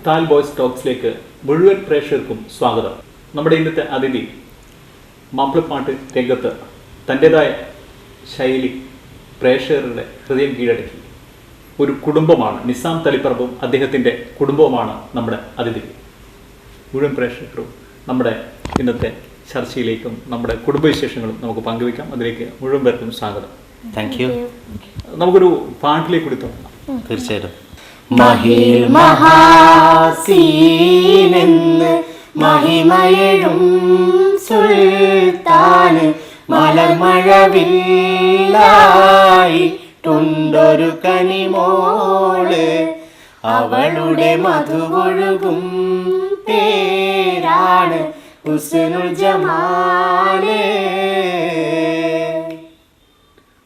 താൽ boys ടോക്സിലേക്ക് മുഴുവൻ പ്രേക്ഷകർക്കും സ്വാഗതം. നമ്മുടെ ഇന്നത്തെ അതിഥി മാപ്പിളപ്പാട്ട് രംഗത്ത് തൻ്റെതായ ശൈലി പ്രേക്ഷകരുടെ ഹൃദയം കീഴടക്കി ഒരു കുടുംബമാണ്. നിസാം തളിപ്പറമ്പും അദ്ദേഹത്തിൻ്റെ കുടുംബവുമാണ് നമ്മുടെ അതിഥി. മുഴുവൻ പ്രേക്ഷകരും നമ്മുടെ ഇന്നത്തെ ചർച്ചയിലേക്കും നമ്മുടെ കുടുംബവിശേഷങ്ങളും നമുക്ക് പങ്കുവയ്ക്കാം. അതിലേക്ക് മുഴുവൻ പേർക്കും സ്വാഗതം. Thank you. നമുക്കൊരു പാട്ടിലേക്ക് കൂടി തുടങ്ങാം. തീർച്ചയായിട്ടും. മഹിൽ മഹാസീനെന്ന് മഹിമയഴും സുൽത്താന് മലർമഴവില്ലായിട്ടുണ്ടൊരു കനിമോള്, അവളുടെ മധുവൊഴുകും പേരാണ് ഹുസ്നുൽ ജമാല്.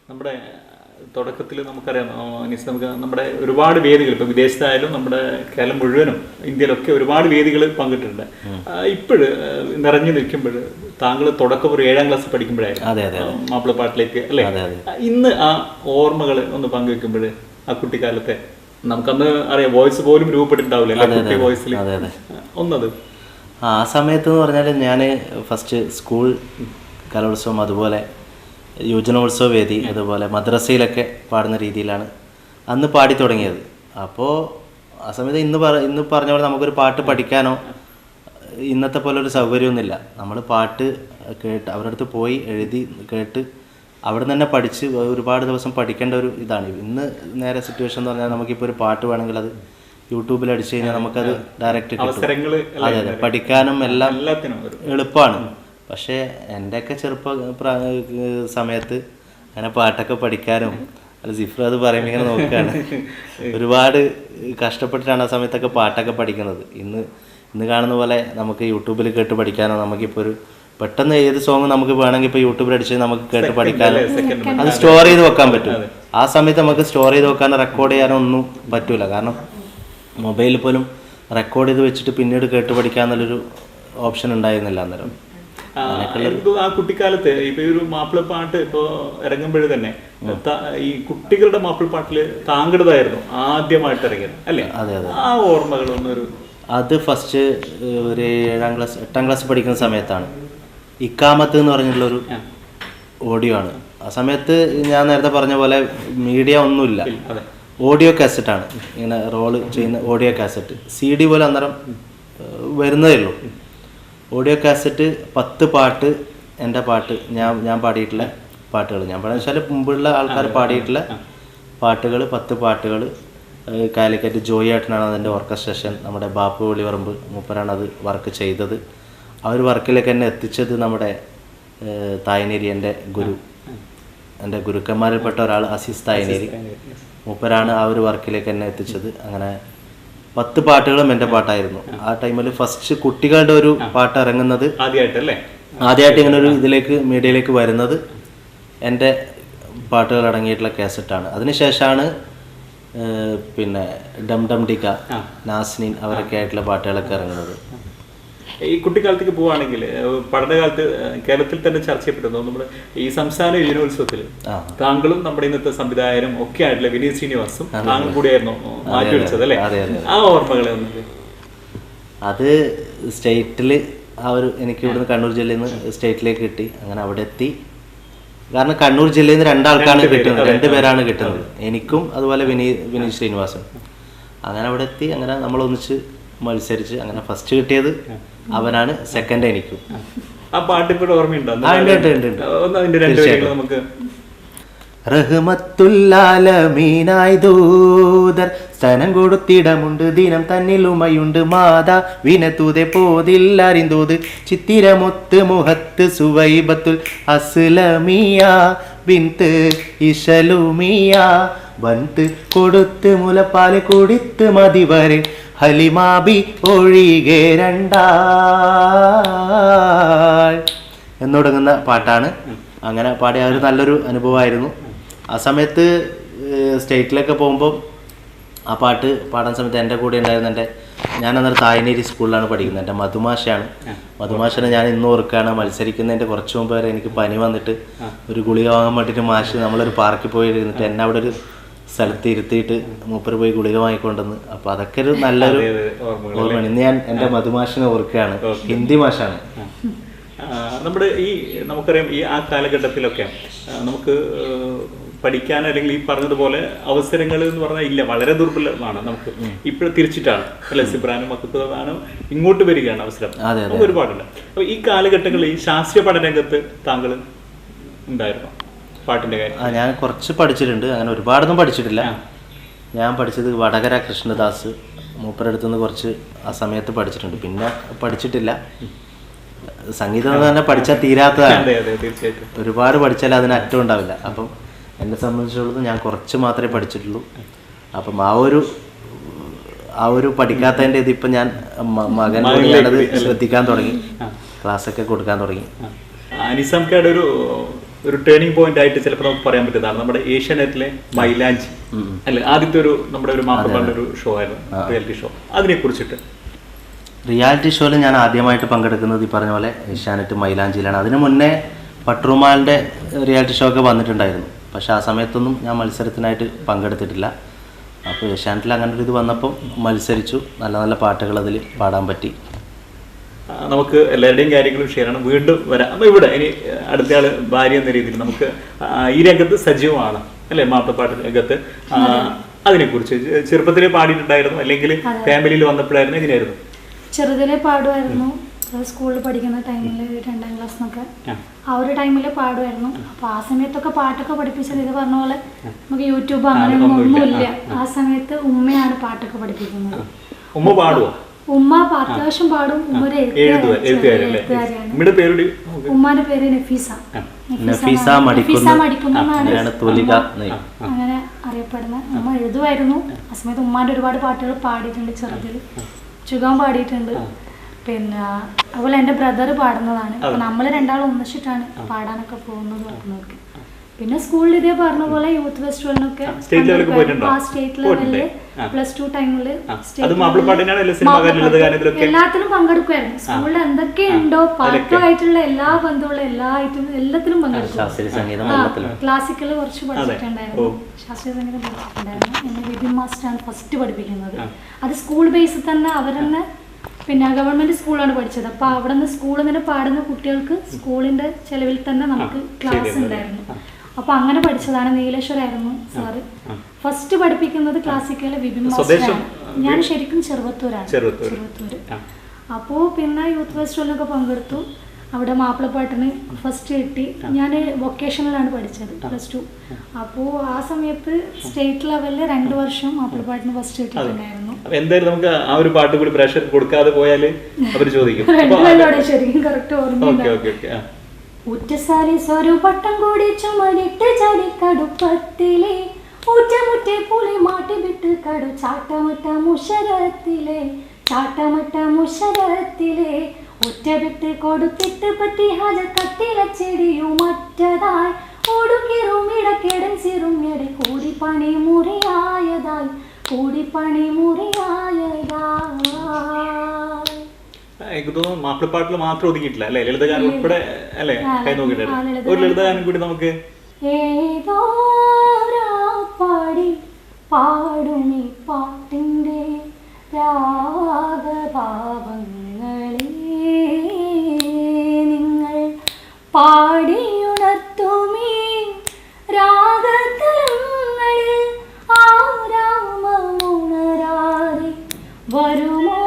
നമ്മുടെ തുടക്കത്തിൽ നമുക്കറിയാം നമുക്ക് നമ്മുടെ ഒരുപാട് വേദികൾ ഇപ്പം വിദേശത്തായാലും നമ്മുടെ കേരളം മുഴുവനും ഇന്ത്യയിലൊക്കെ ഒരുപാട് വേദികൾ പങ്കിട്ടിട്ടുണ്ട്. ഇപ്പോഴ് നിറഞ്ഞു നിൽക്കുമ്പോൾ താങ്കൾ തുടക്കം ഒരു 7ാം ക്ലാസ് പഠിക്കുമ്പോഴായിരുന്നു മാപ്പിളപ്പാട്ടിലേക്ക് അല്ലേ? ഇന്ന് ആ ഓർമ്മകൾ ഒന്ന് പങ്കുവെക്കുമ്പോൾ ആ കുട്ടിക്കാലത്തെ നമുക്കന്ന് അറിയാം, വോയിസ് പോലും രൂപപ്പെട്ടിട്ടുണ്ടാവില്ല കുട്ടി വോയിസിൽ ഒന്നത്. ആ സമയത്ത് എന്ന് പറഞ്ഞാൽ ഞാൻ ഫസ്റ്റ് സ്കൂൾ കലോത്സവം, അതുപോലെ യുവജനോത്സവ വേദി, അതുപോലെ മദ്രസയിലൊക്കെ പാടുന്ന രീതിയിലാണ് അന്ന് പാടി തുടങ്ങിയത്. അപ്പോൾ ആ സമയത്ത് ഇന്ന് പറഞ്ഞ പോലെ നമുക്കൊരു പാട്ട് പഠിക്കാനോ ഇന്നത്തെ പോലെ ഒരു സൗകര്യമൊന്നുമില്ല. നമ്മൾ പാട്ട് കേട്ട് അവരുടെ അടുത്ത് പോയി എഴുതി കേട്ട് അവിടെ നിന്ന് തന്നെ പഠിച്ച് ഒരുപാട് ദിവസം പഠിക്കേണ്ട ഒരു ഇതാണ്. ഇന്ന് നേരെ സിറ്റുവേഷൻ എന്ന് പറഞ്ഞാൽ നമുക്കിപ്പോൾ ഒരു പാട്ട് വേണമെങ്കിൽ അത് യൂട്യൂബിൽ അടിച്ചു കഴിഞ്ഞാൽ നമുക്കത് ഡയറക്റ്റ് കിട്ടും. അതെ അതെ, പഠിക്കാനും എല്ലാം എളുപ്പമാണ്. പക്ഷേ എൻ്റെയൊക്കെ സമയത്ത് അങ്ങനെ പാട്ടൊക്കെ പഠിക്കാനും അല്ല, സിഫ്ര അത് പറയുമ്പോൾ ഇങ്ങനെ നോക്കുകയാണ്, ഒരുപാട് കഷ്ടപ്പെട്ടിട്ടാണ് ആ സമയത്തൊക്കെ പാട്ടൊക്കെ പഠിക്കുന്നത്. ഇന്ന് കാണുന്ന പോലെ നമുക്ക് യൂട്യൂബിൽ കേട്ട് പഠിക്കാനോ, നമുക്കിപ്പോൾ ഒരു പെട്ടെന്ന് ഏത് സോങ് നമുക്ക് വേണമെങ്കിൽ ഇപ്പോൾ യൂട്യൂബിൽ അടിച്ച് നമുക്ക് കേട്ട് പഠിക്കാനോ അത് സ്റ്റോർ ചെയ്ത് വെക്കാൻ പറ്റും. ആ സമയത്ത് നമുക്ക് സ്റ്റോർ ചെയ്ത് വെക്കാനോ റെക്കോർഡ് ചെയ്യാനോ ഒന്നും പറ്റൂല. കാരണം മൊബൈലിൽ പോലും റെക്കോർഡ് ചെയ്ത് വെച്ചിട്ട് പിന്നീട് കേട്ട് പഠിക്കാന്നുള്ളൊരു ഓപ്ഷൻ ഉണ്ടായിരുന്നില്ല അന്നേരം. ആ കുട്ടിക്കാലത്ത് ഇപ്പൊ ഈ ഒരു മാപ്പിളപ്പാട്ട് ഇപ്പൊ ഇറങ്ങുമ്പോഴേ തന്നെ ഈ കുട്ടികളുടെ മാപ്പിളപ്പാട്ടില് താങ്കളുടേതായിരുന്നു ആദ്യമായിട്ട് ഇറങ്ങിയത് അല്ലേ? ആ ഓർമ്മകളൊന്നൊരു അത് ഫസ്റ്റ് ഒരു 8ാം ക്ലാസ് പഠിക്കുന്ന സമയത്താണ്. ഇക്കാമത്ത് എന്ന് പറഞ്ഞിട്ടുള്ളൊരു ഓഡിയോ ആണ്. ആ സമയത്ത് ഞാൻ നേരത്തെ പറഞ്ഞ പോലെ മീഡിയ ഒന്നുമില്ല, ഓഡിയോ കാസറ്റാണ്, ഇങ്ങനെ റോള് ചെയ്യുന്ന ഓഡിയോ കാസറ്റ്. CD പോലെ അന്നേരം വരുന്നതേ ഉള്ളൂ. ഓഡിയോ കാസറ്റ് 10 പാട്ട്, എൻ്റെ പാട്ട്, ഞാൻ പാടിയിട്ടുള്ള പാട്ടുകൾ, ഞാൻ പാടുന്ന വെച്ചാൽ മുമ്പുള്ള ആൾക്കാർ പാടിയിട്ടുള്ള പാട്ടുകൾ 10 പാട്ടുകൾ. കാലിക്കറ്റ് ജോയി ഏട്ടനാണ് അതിൻ്റെ ഓർക്കസ്ട്രേഷൻ. നമ്മുടെ ബാപ്പു വെളിവറമ്പ് മൂപ്പരാണ് അത് വർക്ക് ചെയ്തത്. ആ ഒരു വർക്കിലേക്ക് എന്നെ എത്തിച്ചത് നമ്മുടെ തായനേരി, എൻ്റെ ഗുരുക്കന്മാരിൽപ്പെട്ട ഒരാൾ അസീസ് തായനേരി മൂപ്പരാണ് ആ ഒരു വർക്കിലേക്ക് എന്നെ എത്തിച്ചത്. അങ്ങനെ 10 പാട്ടുകളും എൻ്റെ പാട്ടായിരുന്നു. ആ ടൈമിൽ ഫസ്റ്റ് കുട്ടികളുടെ ഒരു പാട്ട് ഇറങ്ങുന്നത് ആദ്യമായിട്ട് ഇങ്ങനെ ഒരു ഇതിലേക്ക് മീഡിയയിലേക്ക് വരുന്നത് എൻ്റെ പാട്ടുകൾ അടങ്ങിയിട്ടുള്ള കാസറ്റാണ്. അതിനുശേഷമാണ് പിന്നെ ഡം ഡം ഡിക്ക, നാസ്നിൻ അവരൊക്കെ ആയിട്ടുള്ള പാട്ടുകളൊക്കെ ഇറങ്ങുന്നത്. ഈ കുട്ടിക്കാലത്തേക്ക് പോവുകയാണെങ്കിൽ പഠനകാലത്ത് കേരളത്തിൽ തന്നെ ചർച്ച ചെയ്യപ്പെടുന്നു നമ്മുടെ ഈ സംസ്ഥാന യുവജനോത്സവത്തിൽ താങ്കളും നമ്മുടെ ഇന്നത്തെ സംവിധായകനും ഒക്കെ ആയിട്ടുള്ള വിനീത് ശ്രീനിവാസും താങ്കൾ കൂടിയായിരുന്നു മാറ്റിവെച്ചത് അല്ലേ? ആ ഓർമ്മകളെ ഒന്നും. അത് സ്റ്റേറ്റിൽ ആ ഒരു എനിക്ക് ഇവിടുന്ന് കണ്ണൂർ ജില്ലയിൽ നിന്ന് സ്റ്റേറ്റിലേക്ക് കിട്ടി. അങ്ങനെ അവിടെ എത്തി. കാരണം കണ്ണൂർ ജില്ലയിൽ നിന്ന് 2 ആൾക്കാണ് കിട്ടുന്നത്, 2 പേരാണ് കിട്ടുന്നത്, എനിക്കും അതുപോലെ വിനീത് ശ്രീനിവാസും. അങ്ങനെ അവിടെ എത്തി. അങ്ങനെ നമ്മളൊന്നിച്ച് മത്സരിച്ച് അങ്ങനെ ഫസ്റ്റ് കിട്ടിയത് അവനാണ്, സെക്കൻഡ് എനിക്കും. ആ പാട്ടിപ്പോഴും ഓർമ്മയുണ്ടോ? റഹ്മത്തുല്ലാലമീനായി ദൂതർ സ്തനം കൊടുത്തിടമുണ്ട്, ദിനം തന്നിലുമയുണ്ട് മാതാ വിനത്തൂതെ പോതില്ലറിന്തൂത് ചിത്തിരമൊത്ത് മുഹത്ത് സുവൈബത്തുൽ അസ്ലമിയ ബിന്ത് ഇശലുമിയ ബന്ത് കൊടുത്ത് മുലപ്പാല് കുടിത്ത് മതിവരെ ഹലിമാബി ഒഴികെ 2 എന്ന് തുടങ്ങുന്ന പാട്ടാണ്. അങ്ങനെ പാടിയ ഒരു നല്ലൊരു അനുഭവമായിരുന്നു. ആ സമയത്ത് സ്റ്റേറ്റിലൊക്കെ പോകുമ്പോൾ ആ പാട്ട് പാടാൻ സമയത്ത് എൻ്റെ കൂടെ ഉണ്ടായിരുന്ന ഞാൻ അന്നേരം തായനേരി സ്കൂളിലാണ് പഠിക്കുന്നത്. എൻ്റെ മധുമാഷനെ ഞാൻ ഇന്നും ഓർക്കുകയാണ്. മത്സരിക്കുന്നതിൻ്റെ കുറച്ച് മുമ്പ് വരെ എനിക്ക് പനി വന്നിട്ട് ഒരു ഗുളിക വാങ്ങാൻ വേണ്ടിയിട്ട് നമ്മളൊരു പാർക്കിൽ പോയി ഇരുന്നിട്ട് എന്നെ അവിടെ ഒരു സ്ഥലത്ത് ഇരുത്തിയിട്ട് മൂപ്പര് പോയി ഗുളിക വാങ്ങിക്കൊണ്ടെന്ന്. അപ്പോൾ അതൊക്കെ ഒരു നല്ലൊരു ഓർമ്മയാണ്. ഇന്ന് ഞാൻ എൻ്റെ മധുമാഷിനെ ഓർക്കുകയാണ്. ഹിന്ദി മാഷാണ്. നമ്മുടെ നമുക്കറിയാം ആ കാലഘട്ടത്തിലൊക്കെ നമുക്ക് പഠിക്കാൻ അല്ലെങ്കിൽ ഈ പറഞ്ഞതുപോലെ അവസരങ്ങൾ എന്ന് പറഞ്ഞാൽ ഇല്ല, വളരെ ദുർബലമാണ്. നമുക്ക് ഇപ്പോഴും തിരിച്ചിട്ടാണ് അല്ലെ, സിബ്രാനും മക്കത്തും ഇങ്ങോട്ട് വരികയാണ് അവസരം. നമുക്ക് ഒരുപാടുണ്ട്. അപ്പോൾ ഈ കാലഘട്ടങ്ങളിൽ ഈ ശാസ്ത്രീയ പഠനരംഗത്ത് താങ്കൾ ഉണ്ടായിരുന്നു പാട്ടിന്റെ കാര്യം? ഞാൻ കുറച്ച് പഠിച്ചിട്ടുണ്ട്, അങ്ങനെ ഒരുപാടൊന്നും പഠിച്ചിട്ടില്ല. ഞാൻ പഠിച്ചത് വടകര കൃഷ്ണദാസ് മൂപ്പരടുത്തു നിന്ന് കുറച്ച് ആ സമയത്ത് പഠിച്ചിട്ടുണ്ട്, പിന്നെ പഠിച്ചിട്ടില്ല. സംഗീതം തന്നെ പഠിച്ചാൽ തീരാത്തതാണ്, ഒരുപാട് പഠിച്ചാൽ അതിന് അറ്റം ഉണ്ടാവില്ല. അപ്പം എന്നെ സംബന്ധിച്ചിടത്തോളം ഞാൻ കുറച്ച് മാത്രമേ പഠിച്ചിട്ടുള്ളൂ. അപ്പം ആ ഒരു പഠിക്കാത്തതിൻ്റെ ഇതിപ്പം ഞാൻ മകൻ ഞാനത് ശ്രദ്ധിക്കാൻ തുടങ്ങി, ക്ലാസ്സൊക്കെ കൊടുക്കാൻ തുടങ്ങി. നിസാംക്കയുടെ ഒരു ടേണിംഗ് പോയിന്റ് ആയിട്ട് ചിലപ്പോൾ നമുക്ക് പറയാൻ പറ്റുന്നതാണ് നമ്മുടെ ഏഷ്യാനെറ്റിലെ മൈലാഞ്ചി അല്ലെ, ആദ്യത്തെ നമ്മുടെ ഒരു മാപ്പിളപ്പാടിന്റെ ഒരു ഷോ ആയിരുന്നു, റിയാലിറ്റി ഷോ. അതിനെ കുറിച്ചിട്ട് റിയാലിറ്റി ഷോയിൽ ഞാൻ ആദ്യമായിട്ട് പങ്കെടുക്കുന്നത് ഈ പറഞ്ഞ പോലെ ഏഷ്യാനെറ്റ് മൈലാഞ്ചിയിലാണ്. അതിന് മുന്നേ പട്രുമാലിൻ്റെ റിയാലിറ്റി ഷോ ഒക്കെ വന്നിട്ടുണ്ടായിരുന്നു, പക്ഷേ ആ സമയത്തൊന്നും ഞാൻ മത്സരത്തിനായിട്ട് പങ്കെടുത്തിട്ടില്ല. അപ്പോൾ ഏഷ്യാനെറ്റിൽ അങ്ങനെ ഒരു ഇത് വന്നപ്പോൾ മത്സരിച്ചു, നല്ല നല്ല പാട്ടുകൾ അതിൽ പാടാൻ പറ്റി. നമുക്ക് എല്ലാവരുടെയും കാര്യങ്ങളും ഷെയർ ആണ്. വീണ്ടും വരാം. അപ്പോൾ ഇവിടെ ഇനി അടുത്തയാൾ ഭാര്യ എന്ന രീതിയിൽ നമുക്ക് ഈ രംഗത്ത് സജീവമാണ് അല്ലേ, മാപ്പിളപ്പാട്ട് രംഗത്ത്. അതിനെക്കുറിച്ച് ചെറുപ്പത്തിലേ പാടിയിട്ടുണ്ടായിരുന്നു അല്ലെങ്കിൽ ഫാമിലിയിൽ വന്നപ്പോഴായിരുന്നു, എങ്ങനെയായിരുന്നു? ചെറുതിലെ പാടുമായിരുന്നു, സ്കൂളിൽ പഠിക്കുന്ന ടൈമിൽ 2ാം ക്ലാസ്സിനൊക്കെ ആ ഒരു ടൈമിൽ പാടുമായിരുന്നു. അപ്പോൾ ആ സമയത്തൊക്കെ പാട്ടൊക്കെ പഠിപ്പിച്ചത് ഇത് പറഞ്ഞ പോലെ നമുക്ക് യൂട്യൂബ് അങ്ങനെയൊന്നുമില്ല. ആ സമയത്ത് ഉമ്മയാണ് പാട്ടൊക്കെ പഠിപ്പിക്കുന്നത്. ഉമ്മ പാടുവോ? ഉമ്മ അത്യാവശ്യം പാടും. ഉമ്മ ഒരു എഴുത്തുകാരിയാണ്. ഉമ്മാന്റെ പേര് നഫീസ മടിക്കുന്നാണ് അങ്ങനെ അറിയപ്പെടുന്ന. ഉമ്മ എഴുതുമായിരുന്നു. ആ സമയത്ത് ഉമ്മാന്റെ ഒരുപാട് പാട്ടുകൾ പാടിയിട്ടുണ്ട്. ചെറുതിൽ ചുഗാൻ പാടിയിട്ടുണ്ട്. പിന്നെ അതുപോലെ എൻ്റെ ബ്രദർ പാടുന്നതാണ്. അപ്പൊ നമ്മൾ രണ്ടാളും ഒന്നിച്ചിട്ടാണ് പാടാനൊക്കെ പോകുന്നത് പറഞ്ഞവർക്ക്. പിന്നെ സ്കൂളിൽ ഇതേ പറഞ്ഞ പോലെ യൂത്ത് ഫെസ്റ്റിവലിനൊക്കെ സ്റ്റേറ്റ് ലെവലില് +2 ടൈമില് എല്ലാത്തിനും പങ്കെടുക്കുമായിരുന്നു. സ്കൂളിൽ എന്തൊക്കെയുണ്ടോ പാട്ടുമായിട്ടുള്ള എല്ലാ ബന്ധമുള്ള എല്ലാത്തിനും പങ്കെടുക്കും. ക്ലാസിക്കല് കുറച്ച് പഠിച്ചിട്ടുണ്ടായിരുന്നു, ശാസ്ത്രീയ സംഗീതം പഠിച്ചിട്ടുണ്ടായിരുന്നു. എന്നെ വിപിൻ മാസ്റ്ററാണ് ഫസ്റ്റ് പഠിപ്പിക്കുന്നത്. അത് സ്കൂൾ ബേസിൽ തന്നെ അവരെന്നെ, പിന്നെ ഗവൺമെന്റ് സ്കൂളാണ് പഠിച്ചത്. അപ്പൊ അവിടെ നിന്ന് സ്കൂളിൽ നിന്ന് പാടുന്ന കുട്ടികൾക്ക് സ്കൂളിന്റെ ചെലവിൽ തന്നെ നമുക്ക് ക്ലാസ് ഉണ്ടായിരുന്നു. അപ്പൊ അങ്ങനെ പഠിച്ചതാണ്. നീലേശ്വരായിരുന്നു സാറ് ഫസ്റ്റ് പഠിപ്പിക്കുന്നത്. ക്ലാസിക്കല് വിപിൻ മാസ്റ്ററാണ്. ഞാൻ ശരിക്കും ചെറുവത്തൂര്. അപ്പോ പിന്നെ യൂത്ത് ഫെസ്റ്റിവലിനൊക്കെ പങ്കെടുത്തു. അവിടെ മാപ്പിളപ്പാട്ടിന് ഫസ്റ്റ് കിട്ടി. ഞാൻ വൊക്കേഷണലാണ് പഠിച്ചത് +2. അപ്പോൾ ആ സമയത്ത് സ്റ്റേറ്റ് ലെവലിൽ 2 വർഷം മാപ്പിളപ്പാട്ടിന് ഫസ്റ്റ് കിട്ടിയിട്ടുണ്ടായിരുന്നു. എന്തായാലും നമുക്ക് ആ ഒരു പാട്ട് കൂടി പ്രേക്ഷകർ കൊടുക്കാതെ പോയാൽ അവർ ചോദിക്കും. ശരിക്കും കറക്റ്റ് ഓർമ്മ. ഉറ്റസാരി സ്വരു പട്ടം കൂടി ചുമലിട്ട് ചടി കടുപ്പത്തിലെ ഊറ്റമുറ്റെ പുളി മാട്ടി വിട്ട് കടു ചാട്ടമട്ട മുഷരത്തിലെ ഒറ്റ വിട്ട് കൊടുത്തിട്ട് പറ്റി ഹജ കട്ടില ചെടിയും മറ്റതായി ഓടുകിറും ഇടക്കിടൻ സിറും എടെ കൂടിപ്പണി മുറിയായതായി. എനിക്ക് തോന്നുന്നു മാപ്പിളപ്പാട്ടിൽ മാത്രം ഒതുങ്ങിയിട്ടില്ല അല്ലെ, ലളിതഗാനം ഉൾപ്പെടെ അല്ലെ കൈ നോക്കിയിട്ടായിരുന്നു. ഒരു ലളിതഗാനം കൂടി നമുക്ക് ഏതോ പാടുമീ പാട്ടിൻ്റെ രാഗഭാവങ്ങളെ നിങ്ങൾ പാടിയുണർത്തുമീ രാഗതലങ്ങളിൽ ആരാമമുണരാതെ വരുമോ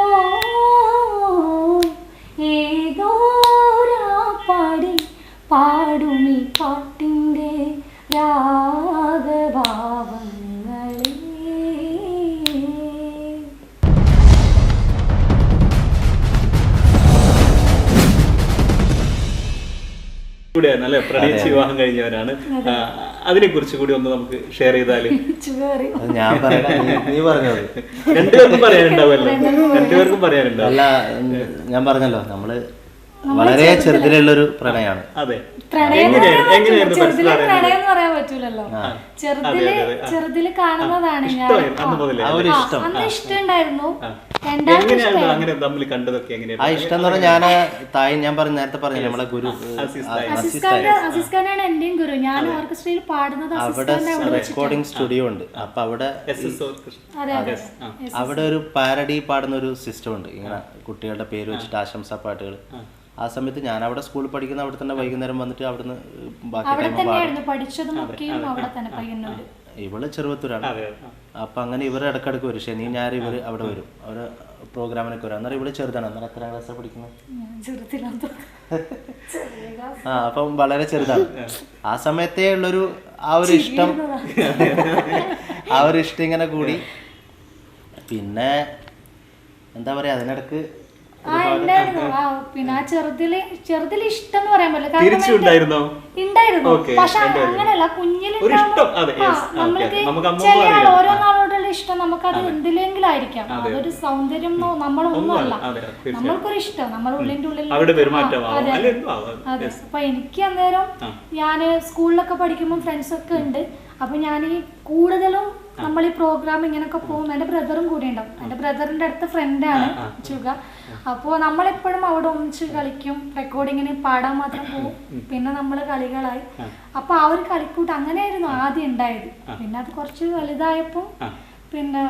ഏതോ പാടുമീ പാട്ടിൻ്റെ രാഗഭാവങ്ങളെ. കൂടെയാണ് അല്ലെ, പ്രണയിച്ച് വിവാഹം കഴിഞ്ഞവരാണ്. അതിനെ കുറിച്ച് കൂടി ഒന്ന് നമുക്ക് ഷെയർ ചെയ്താല്. രണ്ടുപേർക്കും പറയാനുണ്ടാവും. അല്ല, ഞാൻ പറഞ്ഞല്ലോ നമ്മള് വളരെ ചെറുതിലുള്ളൊരു പ്രണയമാണ്. അതെ, പ്രണയം പറയാൻ പറ്റില്ല. പറ്റൂലല്ലോ. ചെറുതില് കാണുന്നതാണ് ഞാൻ. അന്ന് ഇഷ്ടം ഉണ്ടായിരുന്നു. ആ ഇഷ്ടം എന്ന് പറഞ്ഞാൽ ഞാൻ നേരത്തെ പറഞ്ഞു നമ്മളെ ഗുരു അസിസ്ഖാനാണ് എന്റെയും ഗുരു. ഞാൻ ഓർക്കസ്ട്രയിൽ പാടുന്നത് അവിടെ റെക്കോർഡിംഗ് സ്റ്റുഡിയോ ഉണ്ട്. അപ്പൊ അവിടെ ഒരു പാരഡി പാടുന്ന ഒരു സിസ്റ്റം ഉണ്ട്. ഇങ്ങനെ കുട്ടികളുടെ പേര് വെച്ചിട്ട് ആശംസാ പാട്ടുകൾ. ആ സമയത്ത് ഞാൻ അവിടെ സ്കൂളിൽ പഠിക്കുന്ന അവിടെ തന്നെ വൈകുന്നേരം വന്നിട്ട് അവിടുന്ന് ബാക്കി ഇവള് ചെറുവത്തൂരാണ്. അപ്പൊ അങ്ങനെ ഇവർ ഇടക്കിടക്ക് വരും. ശനി ഞായർ ഇവർ അവിടെ വരും. അവര് പ്രോഗ്രാമിനൊക്കെ വരും. അന്നേരം ഇവള് ചെറുതാണ്. അന്നേരം എത്രാം ക്ലാസ്സിലാണ് പഠിക്കുന്നത്? അപ്പം വളരെ ചെറുതാണ്. ആ സമയത്തേ ഉള്ളൊരു ആ ഒരു ഇഷ്ടം ഇങ്ങനെ കൂടി. പിന്നെ എന്താ പറയാ, അതിനിടക്ക് പിന്നെ ചെറുതില് ഇഷ്ടം എന്ന് പറയാൻ പറ്റില്ല. ഉണ്ടായിരുന്നു. പക്ഷെ അങ്ങനെയല്ല, കുഞ്ഞിലുണ്ടാവുമ്പോ ഓരോ നാളോടുള്ള ഇഷ്ടം നമുക്കത് എന്തിലെങ്കിലും ആയിരിക്കാം. അതൊരു സൗന്ദര്യം നമ്മളൊന്നുമല്ല, നമ്മൾക്കൊരു ഇഷ്ടം നമ്മുടെ ഉള്ളിന്റെ ഉള്ളിൽ. അതെ. അപ്പൊ എനിക്ക് അന്നേരം ഞാന് സ്കൂളിലൊക്കെ പഠിക്കുമ്പോൾ ഫ്രണ്ട്സ് ഒക്കെ ഉണ്ട്. അപ്പൊ ഞാൻ ഈ കൂടുതലും നമ്മൾ ഈ പ്രോഗ്രാം ഇങ്ങനെയൊക്കെ പോകും. എൻ്റെ ബ്രദറും കൂടെ ഉണ്ടാവും. എൻ്റെ ബ്രദറിന്റെ അടുത്ത ഫ്രണ്ടാണ് ചുക. അപ്പോൾ നമ്മളെപ്പോഴും അവിടെ ഒന്നിച്ച് കളിക്കും. റെക്കോർഡിങ്ങിന് പാടാൻ മാത്രം പോകും. പിന്നെ നമ്മൾ കളികളായി. അപ്പൊ ആ ഒരു കളിക്കൂട്ട് അങ്ങനെയായിരുന്നു ആദ്യം ഉണ്ടായത്. പിന്നെ അത് കുറച്ച് വലുതായപ്പോ പിന്നെ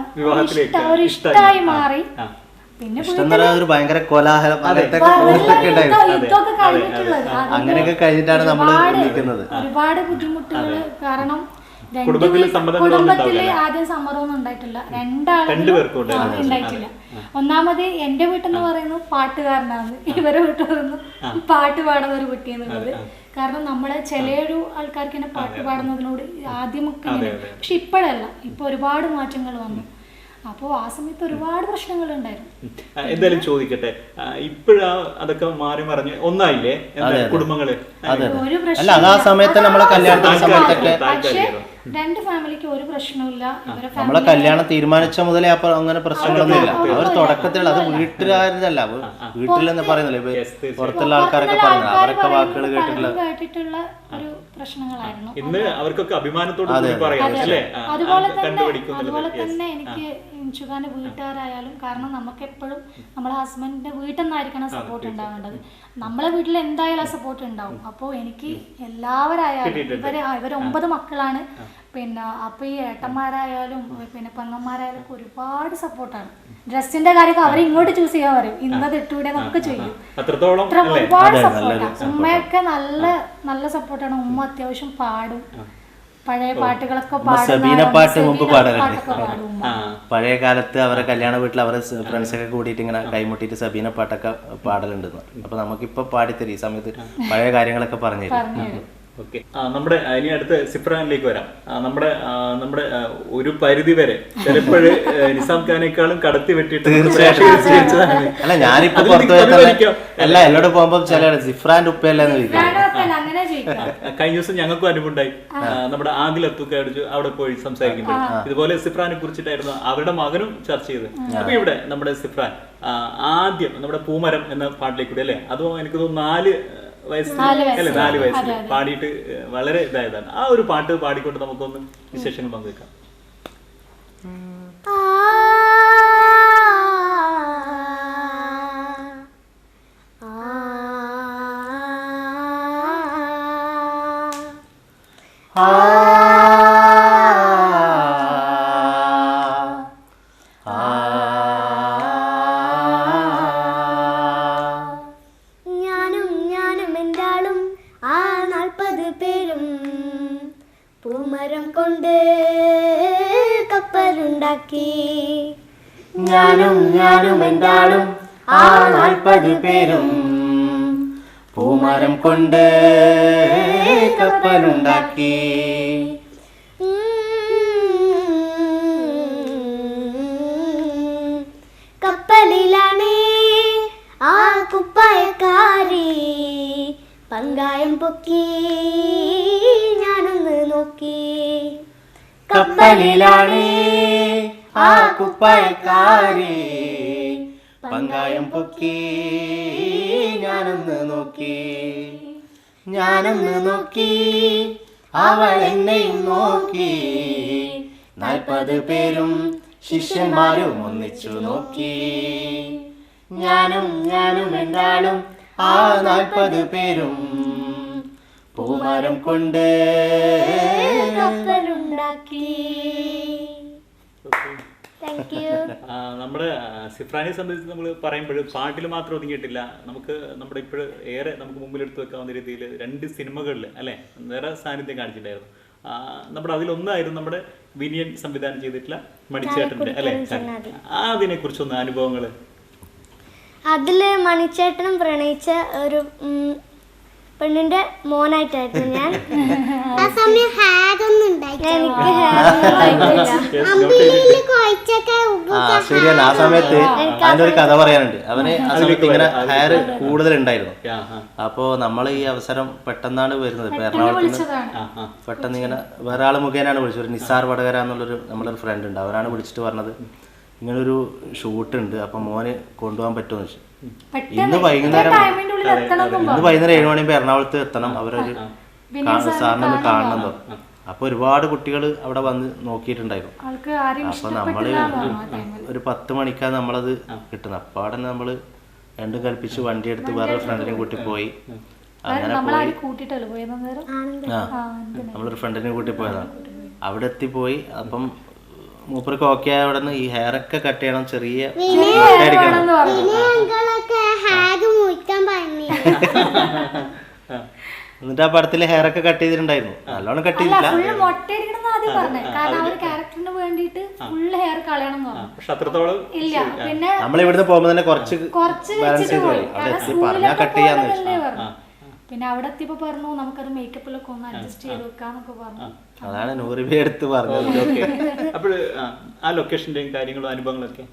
ഒരു ഇഷ്ടമായി മാറി. പിന്നെ ഭയങ്കര കോലാഹലം അങ്ങനെയൊക്കെ കഴിഞ്ഞിട്ടാണ് നമ്മൾ ഒരുപാട് ബുദ്ധിമുട്ടുകൾ. കാരണം കുടുംബത്തില് ആദ്യം സമ്മറൊന്നും ഉണ്ടായിട്ടില്ല. രണ്ടാളും ഉണ്ടായിട്ടില്ല. ഒന്നാമത് എന്റെ വീട്ടിൽ പറയുന്നു പാട്ടുകാരനാണ്, ഇവരെ വീട്ടിൽ പറയുന്നു പാട്ട് പാടുന്ന ഒരു കുട്ടിയെന്നുള്ളത്. കാരണം നമ്മളെ ചിലയൊരു ആൾക്കാർക്ക് തന്നെ പാട്ട് പാടുന്നതിനോട് ആദ്യമൊക്കെ, പക്ഷെ ഇപ്പോഴല്ല, ഇപ്പൊ ഒരുപാട് മാറ്റങ്ങൾ വന്നു. അപ്പോ ആ സമയത്ത് ഒരുപാട് പ്രശ്നങ്ങൾ ഉണ്ടായിരുന്നു. എന്തായാലും ചോദിക്കട്ടെ, ഇപ്പോഴാ അതൊക്കെ മാറി മറിഞ്ഞ് ഒന്നായില്ലേ കുടുംബങ്ങള്? പക്ഷേ രണ്ട് ഫാമിലിക്ക് ഒരു പ്രശ്നമില്ല. നമ്മളെ കല്യാണം തീരുമാനിച്ച മുതലേ അപ്പൊ അങ്ങനെ പ്രശ്നങ്ങളൊന്നുമില്ല. അവർ തുടക്കത്തിൽ അത് വീട്ടുകാരല്ല, വീട്ടിലെന്ന് പറയുന്നില്ല, പുറത്തുള്ള ആൾക്കാരൊക്കെ പറയുന്നത് അവരൊക്കെ വാക്കുകൾ കേട്ടിട്ടുള്ള ഒരു പ്രശ്നങ്ങളായിരുന്നു. ഇന്ന് അവർക്കൊക്കെ അഭിമാനത്തോടെ അതുപോലെ തന്നെ എനിക്ക് ചുകാന്റെ വീട്ടുകാരായാലും, കാരണം നമുക്ക് എപ്പോഴും നമ്മളെ ഹസ്ബൻഡിന്റെ വീട്ടിൽ നിന്നായിരിക്കണം സപ്പോർട്ട് ഉണ്ടാവേണ്ടത്. നമ്മളെ വീട്ടിൽ എന്തായാലും ആ സപ്പോർട്ട് ഉണ്ടാവും. അപ്പോൾ എനിക്ക് എല്ലാവരായാലും ഇവര് 9 മക്കളാണ്. പിന്നെ അപ്പൊ ഈ ഏട്ടന്മാരായാലും പിന്നെ പെങ്ങന്മാരായാലും ഒരുപാട് സപ്പോർട്ടാണ്. ഡ്രസ്സിന്റെ കാര്യമൊക്കെ അവരെ ഇങ്ങോട്ട് ചൂസ് ചെയ്യാൻ പറയും. ഇന്നത് ഇട്ടൂടെ നമുക്ക് ചെയ്യും. ഒരുപാട് സപ്പോർട്ടാണ്. ഉമ്മയൊക്കെ നല്ല സപ്പോർട്ടാണ്. ഉമ്മ അത്യാവശ്യം പാടും. പഴയ പാട്ടുകളൊക്കെ പഴയ കാലത്ത് അവരെ കല്യാണ വീട്ടിൽ അവരെ ഫ്രണ്ട്സൊക്കെ കൂടിയിട്ട് ഇങ്ങനെ കൈമുട്ടിയിട്ട് സബീന പാട്ടൊക്കെ പാടലുണ്ടെന്ന്. അപ്പൊ നമുക്കിപ്പൊ പാടിത്തരും ഈ സമയത്ത് പഴയ കാര്യങ്ങളൊക്കെ പറഞ്ഞു തരും. ഓക്കെ, നമ്മുടെ ഇനി അടുത്ത് സിഫ്രാനിലേക്ക് വരാം. നമ്മുടെ ഒരു പരിധി വരെ ചിലപ്പോഴ് നിസാം ഖാനേക്കാളും കടത്തി വെട്ടിയിട്ട് അല്ല, ഞാനിപ്പോ അല്ല എന്നോട് പോകുമ്പോ ചില സിഫ്രാന്റെ ഉപ്പയല്ലെന്ന് കഴിഞ്ഞ ദിവസം ഞങ്ങൾക്കും അനുഭവമുണ്ടായി. നമ്മുടെ ആദിൽ അത്തുക്ക അവിടെ പോയി സംസാരിക്കുമ്പോൾ ഇതുപോലെ സിഫ്രാനെ കുറിച്ചിട്ടായിരുന്നു അവരുടെ മകനും ചർച്ച ചെയ്തത്. അപ്പൊ ഇവിടെ നമ്മുടെ സിഫ്രാൻ ആദ്യം നമ്മുടെ പൂമരം എന്ന പാട്ടിലേക്ക് കൂടി അല്ലെ, അതോ എനിക്ക് തോന്നുന്നു 4 വയസ്സിൽ പാടിയിട്ട് വളരെ ഇതായതാണ്. ആ ഒരു പാട്ട് പാടിക്കൊണ്ട് നമുക്കൊന്ന് വിശേഷങ്ങൾ പങ്കുവെക്കാം. പൂമരം കൊണ്ട് കപ്പലുണ്ടാക്കി. ഞാനും എന്താളും ആ 40 പേരും പൂമരം കൊണ്ട് കപ്പലുണ്ടാക്കി. കപ്പലിലാണ് ആ കുപ്പായക്കാരി, പങ്കായം പൊക്കി ഞാനൊന്ന് നോക്കി. കപ്പലിലാണ് ആ കുപ്പായക്കാരി, പങ്കായം പൊക്കി ഞാനൊന്ന് നോക്കി. അവൾ എന്നെയും നോക്കി 40 പേരും ശിഷ്യന്മാരും ഒന്നിച്ചു നോക്കി. ഞാനും എന്താളും ആ 40 പേരും പൂമരം കൊണ്ട് കപ്പലുണ്ടാക്കി. നമ്മുടെ സിഫ്രാനെ സംബന്ധിച്ച് നമ്മൾ പറയുമ്പോൾ പാട്ടിൽ മാത്രം ഒതുങ്ങിയിട്ടില്ല. നമുക്ക് നമ്മുടെ ഇപ്പോഴും ഏറെ നമുക്ക് മുമ്പിലെടുത്ത് വെക്കാവുന്ന രീതിയിൽ 2 സിനിമകളിൽ അല്ലേ വേറെ സാന്നിധ്യം കാണിച്ചിട്ടുണ്ടായിരുന്നു. നമ്മുടെ അതിലൊന്നായിരുന്നു നമ്മുടെ വിനിയൻ സംവിധാനം ചെയ്തിട്ടുള്ള മണിച്ചേട്ടൻ്റെ അല്ലേ. അതിനെ കുറിച്ചൊന്ന് അനുഭവങ്ങൾ. അതില് മണിച്ചേട്ടനും പ്രണയിച്ച ഒരു പെണ്ണിന്റെ മോനായിട്ടായിരുന്നു ഞാൻ. ആ സമയം ശരിയാണ്. ആ സമയത്ത് അതിന്റെ ഒരു കഥ പറയാനുണ്ട്. അവന് ആ സമയത്ത് ഇങ്ങനെ ഹെയർ കൂടുതലുണ്ടായിരുന്നു. അപ്പോ നമ്മൾ ഈ അവസരം പെട്ടെന്നാണ് വരുന്നത്. ഇപ്പൊ എറണാകുളത്ത് നിന്ന് പെട്ടെന്ന് ഇങ്ങനെ വേറെ ആള് മുഖേനാണ് വിളിച്ചത്. ഒരു നിസാർ വടകര എന്നുള്ളൊരു നമ്മളൊരു ഫ്രണ്ട് ഉണ്ട്. അവരാണ് വിളിച്ചിട്ട് പറഞ്ഞത് ഇങ്ങനൊരു ഷൂട്ട് ഉണ്ട്, അപ്പൊ മോന് കൊണ്ടുപോകാൻ പറ്റുമെന്ന് വെച്ചു. ഇന്ന് വൈകുന്നേരം 7 മണിയാകുമ്പോ എറണാകുളത്ത് എത്തണം, അവരൊരു സാറിനെ ഒന്ന് കാണണം. അപ്പൊ ഒരുപാട് കുട്ടികൾ അവിടെ വന്ന് നോക്കിയിട്ടുണ്ടായിരുന്നു. അപ്പൊ നമ്മള് ഒരു 10 മണിക്കാണ് നമ്മളത് കിട്ടുന്നത്. അപ്പാടെ നമ്മള് രണ്ടും കൽപ്പിച്ച് വണ്ടി എടുത്ത് വേറെ ഫ്രണ്ടിനെ കൂട്ടി പോയി. അങ്ങനെ പോയി നമ്മളൊരു ഫ്രണ്ടിനെ കൂട്ടി പോയതാണ്. അവിടെ എത്തിപ്പോയി. അപ്പം മൂപ്പർക്ക് ഓക്കെ ആയ അവിടെ നിന്ന് ഈ ഹെയർ ഒക്കെ കട്ട് ചെയ്യണം, ചെറിയ എന്നിട്ട് ആ പടത്തില് ഹെയർ ഒക്കെ കട്ട് ചെയ്തിട്ടുണ്ടായിരുന്നു. നല്ലോണം കട്ട് ചെയ്തില്ല. നമ്മളിവിടുന്ന് പോകുമ്പോ തന്നെ കുറച്ച് ബാലൻസ് ചെയ്ത് പോയി. അവിടെ എത്തി പറഞ്ഞാ കട്ട് ചെയ്യാന്ന് വെച്ചു. പിന്നെ അവിടെ എത്തിയപ്പോ പറഞ്ഞു നമുക്കത് മേക്കപ്പിലൊക്കെ ഒന്ന് അഡ്ജസ്റ്റ് ചെയ്ത് വെക്കാന്നൊക്കെ പറഞ്ഞു. അതാണ് 100 രൂപ എടുത്ത് പറഞ്ഞത്. അപ്പോൾ ആ ലൊക്കേഷന്റെയും കാര്യങ്ങളും അനുഭവങ്ങളൊക്കെ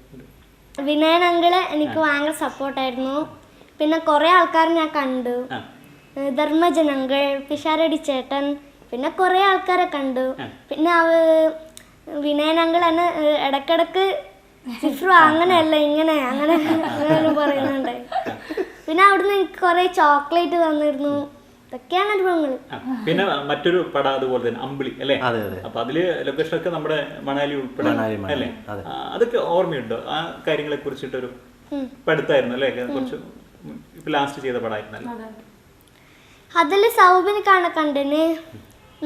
വിനയൻ അങ്കിള് എനിക്ക് ഭയങ്കര സപ്പോർട്ടായിരുന്നു. പിന്നെ കുറെ ആൾക്കാർ ഞാൻ കണ്ടു. ധർമ്മജൻ അങ്കിൾ, പിഷാരടി ചേട്ടൻ, പിന്നെ കുറെ ആൾക്കാരെ കണ്ടു. പിന്നെ വിനയൻ അങ്കിൾ എന്നെ ഇടക്കിടക്ക് സിഫ്രു അങ്ങനെയല്ല ഇങ്ങനെ അങ്ങനെ പറയുന്നുണ്ടായി. പിന്നെ അവിടുന്ന് എനിക്ക് കുറെ ചോക്ലേറ്റ് തന്നിരുന്നു. ഇതൊക്കെയാണ് അനുഭവങ്ങൾ. പിന്നെ മറ്റൊരു പടം അതുപോലെ തന്നെ അമ്പിളി അല്ലേ. അപ്പൊ അതില് ലൊക്കേഷൻ ഒക്കെ നമ്മുടെ മണാലി ഉൾപ്പെടെ അല്ലേ. അതൊക്കെ ഓർമ്മയുണ്ടോ ആ കാര്യങ്ങളെ കുറിച്ചിട്ടൊരു പഠിത്തായിരുന്നു അല്ലേ? കുറച്ച് ഇപ്പൊ ലാസ്റ്റ് ചെയ്ത പടമായിരുന്നല്ലോ. അതില് സൗബിനിക്കാണ് കണ്ടിന്,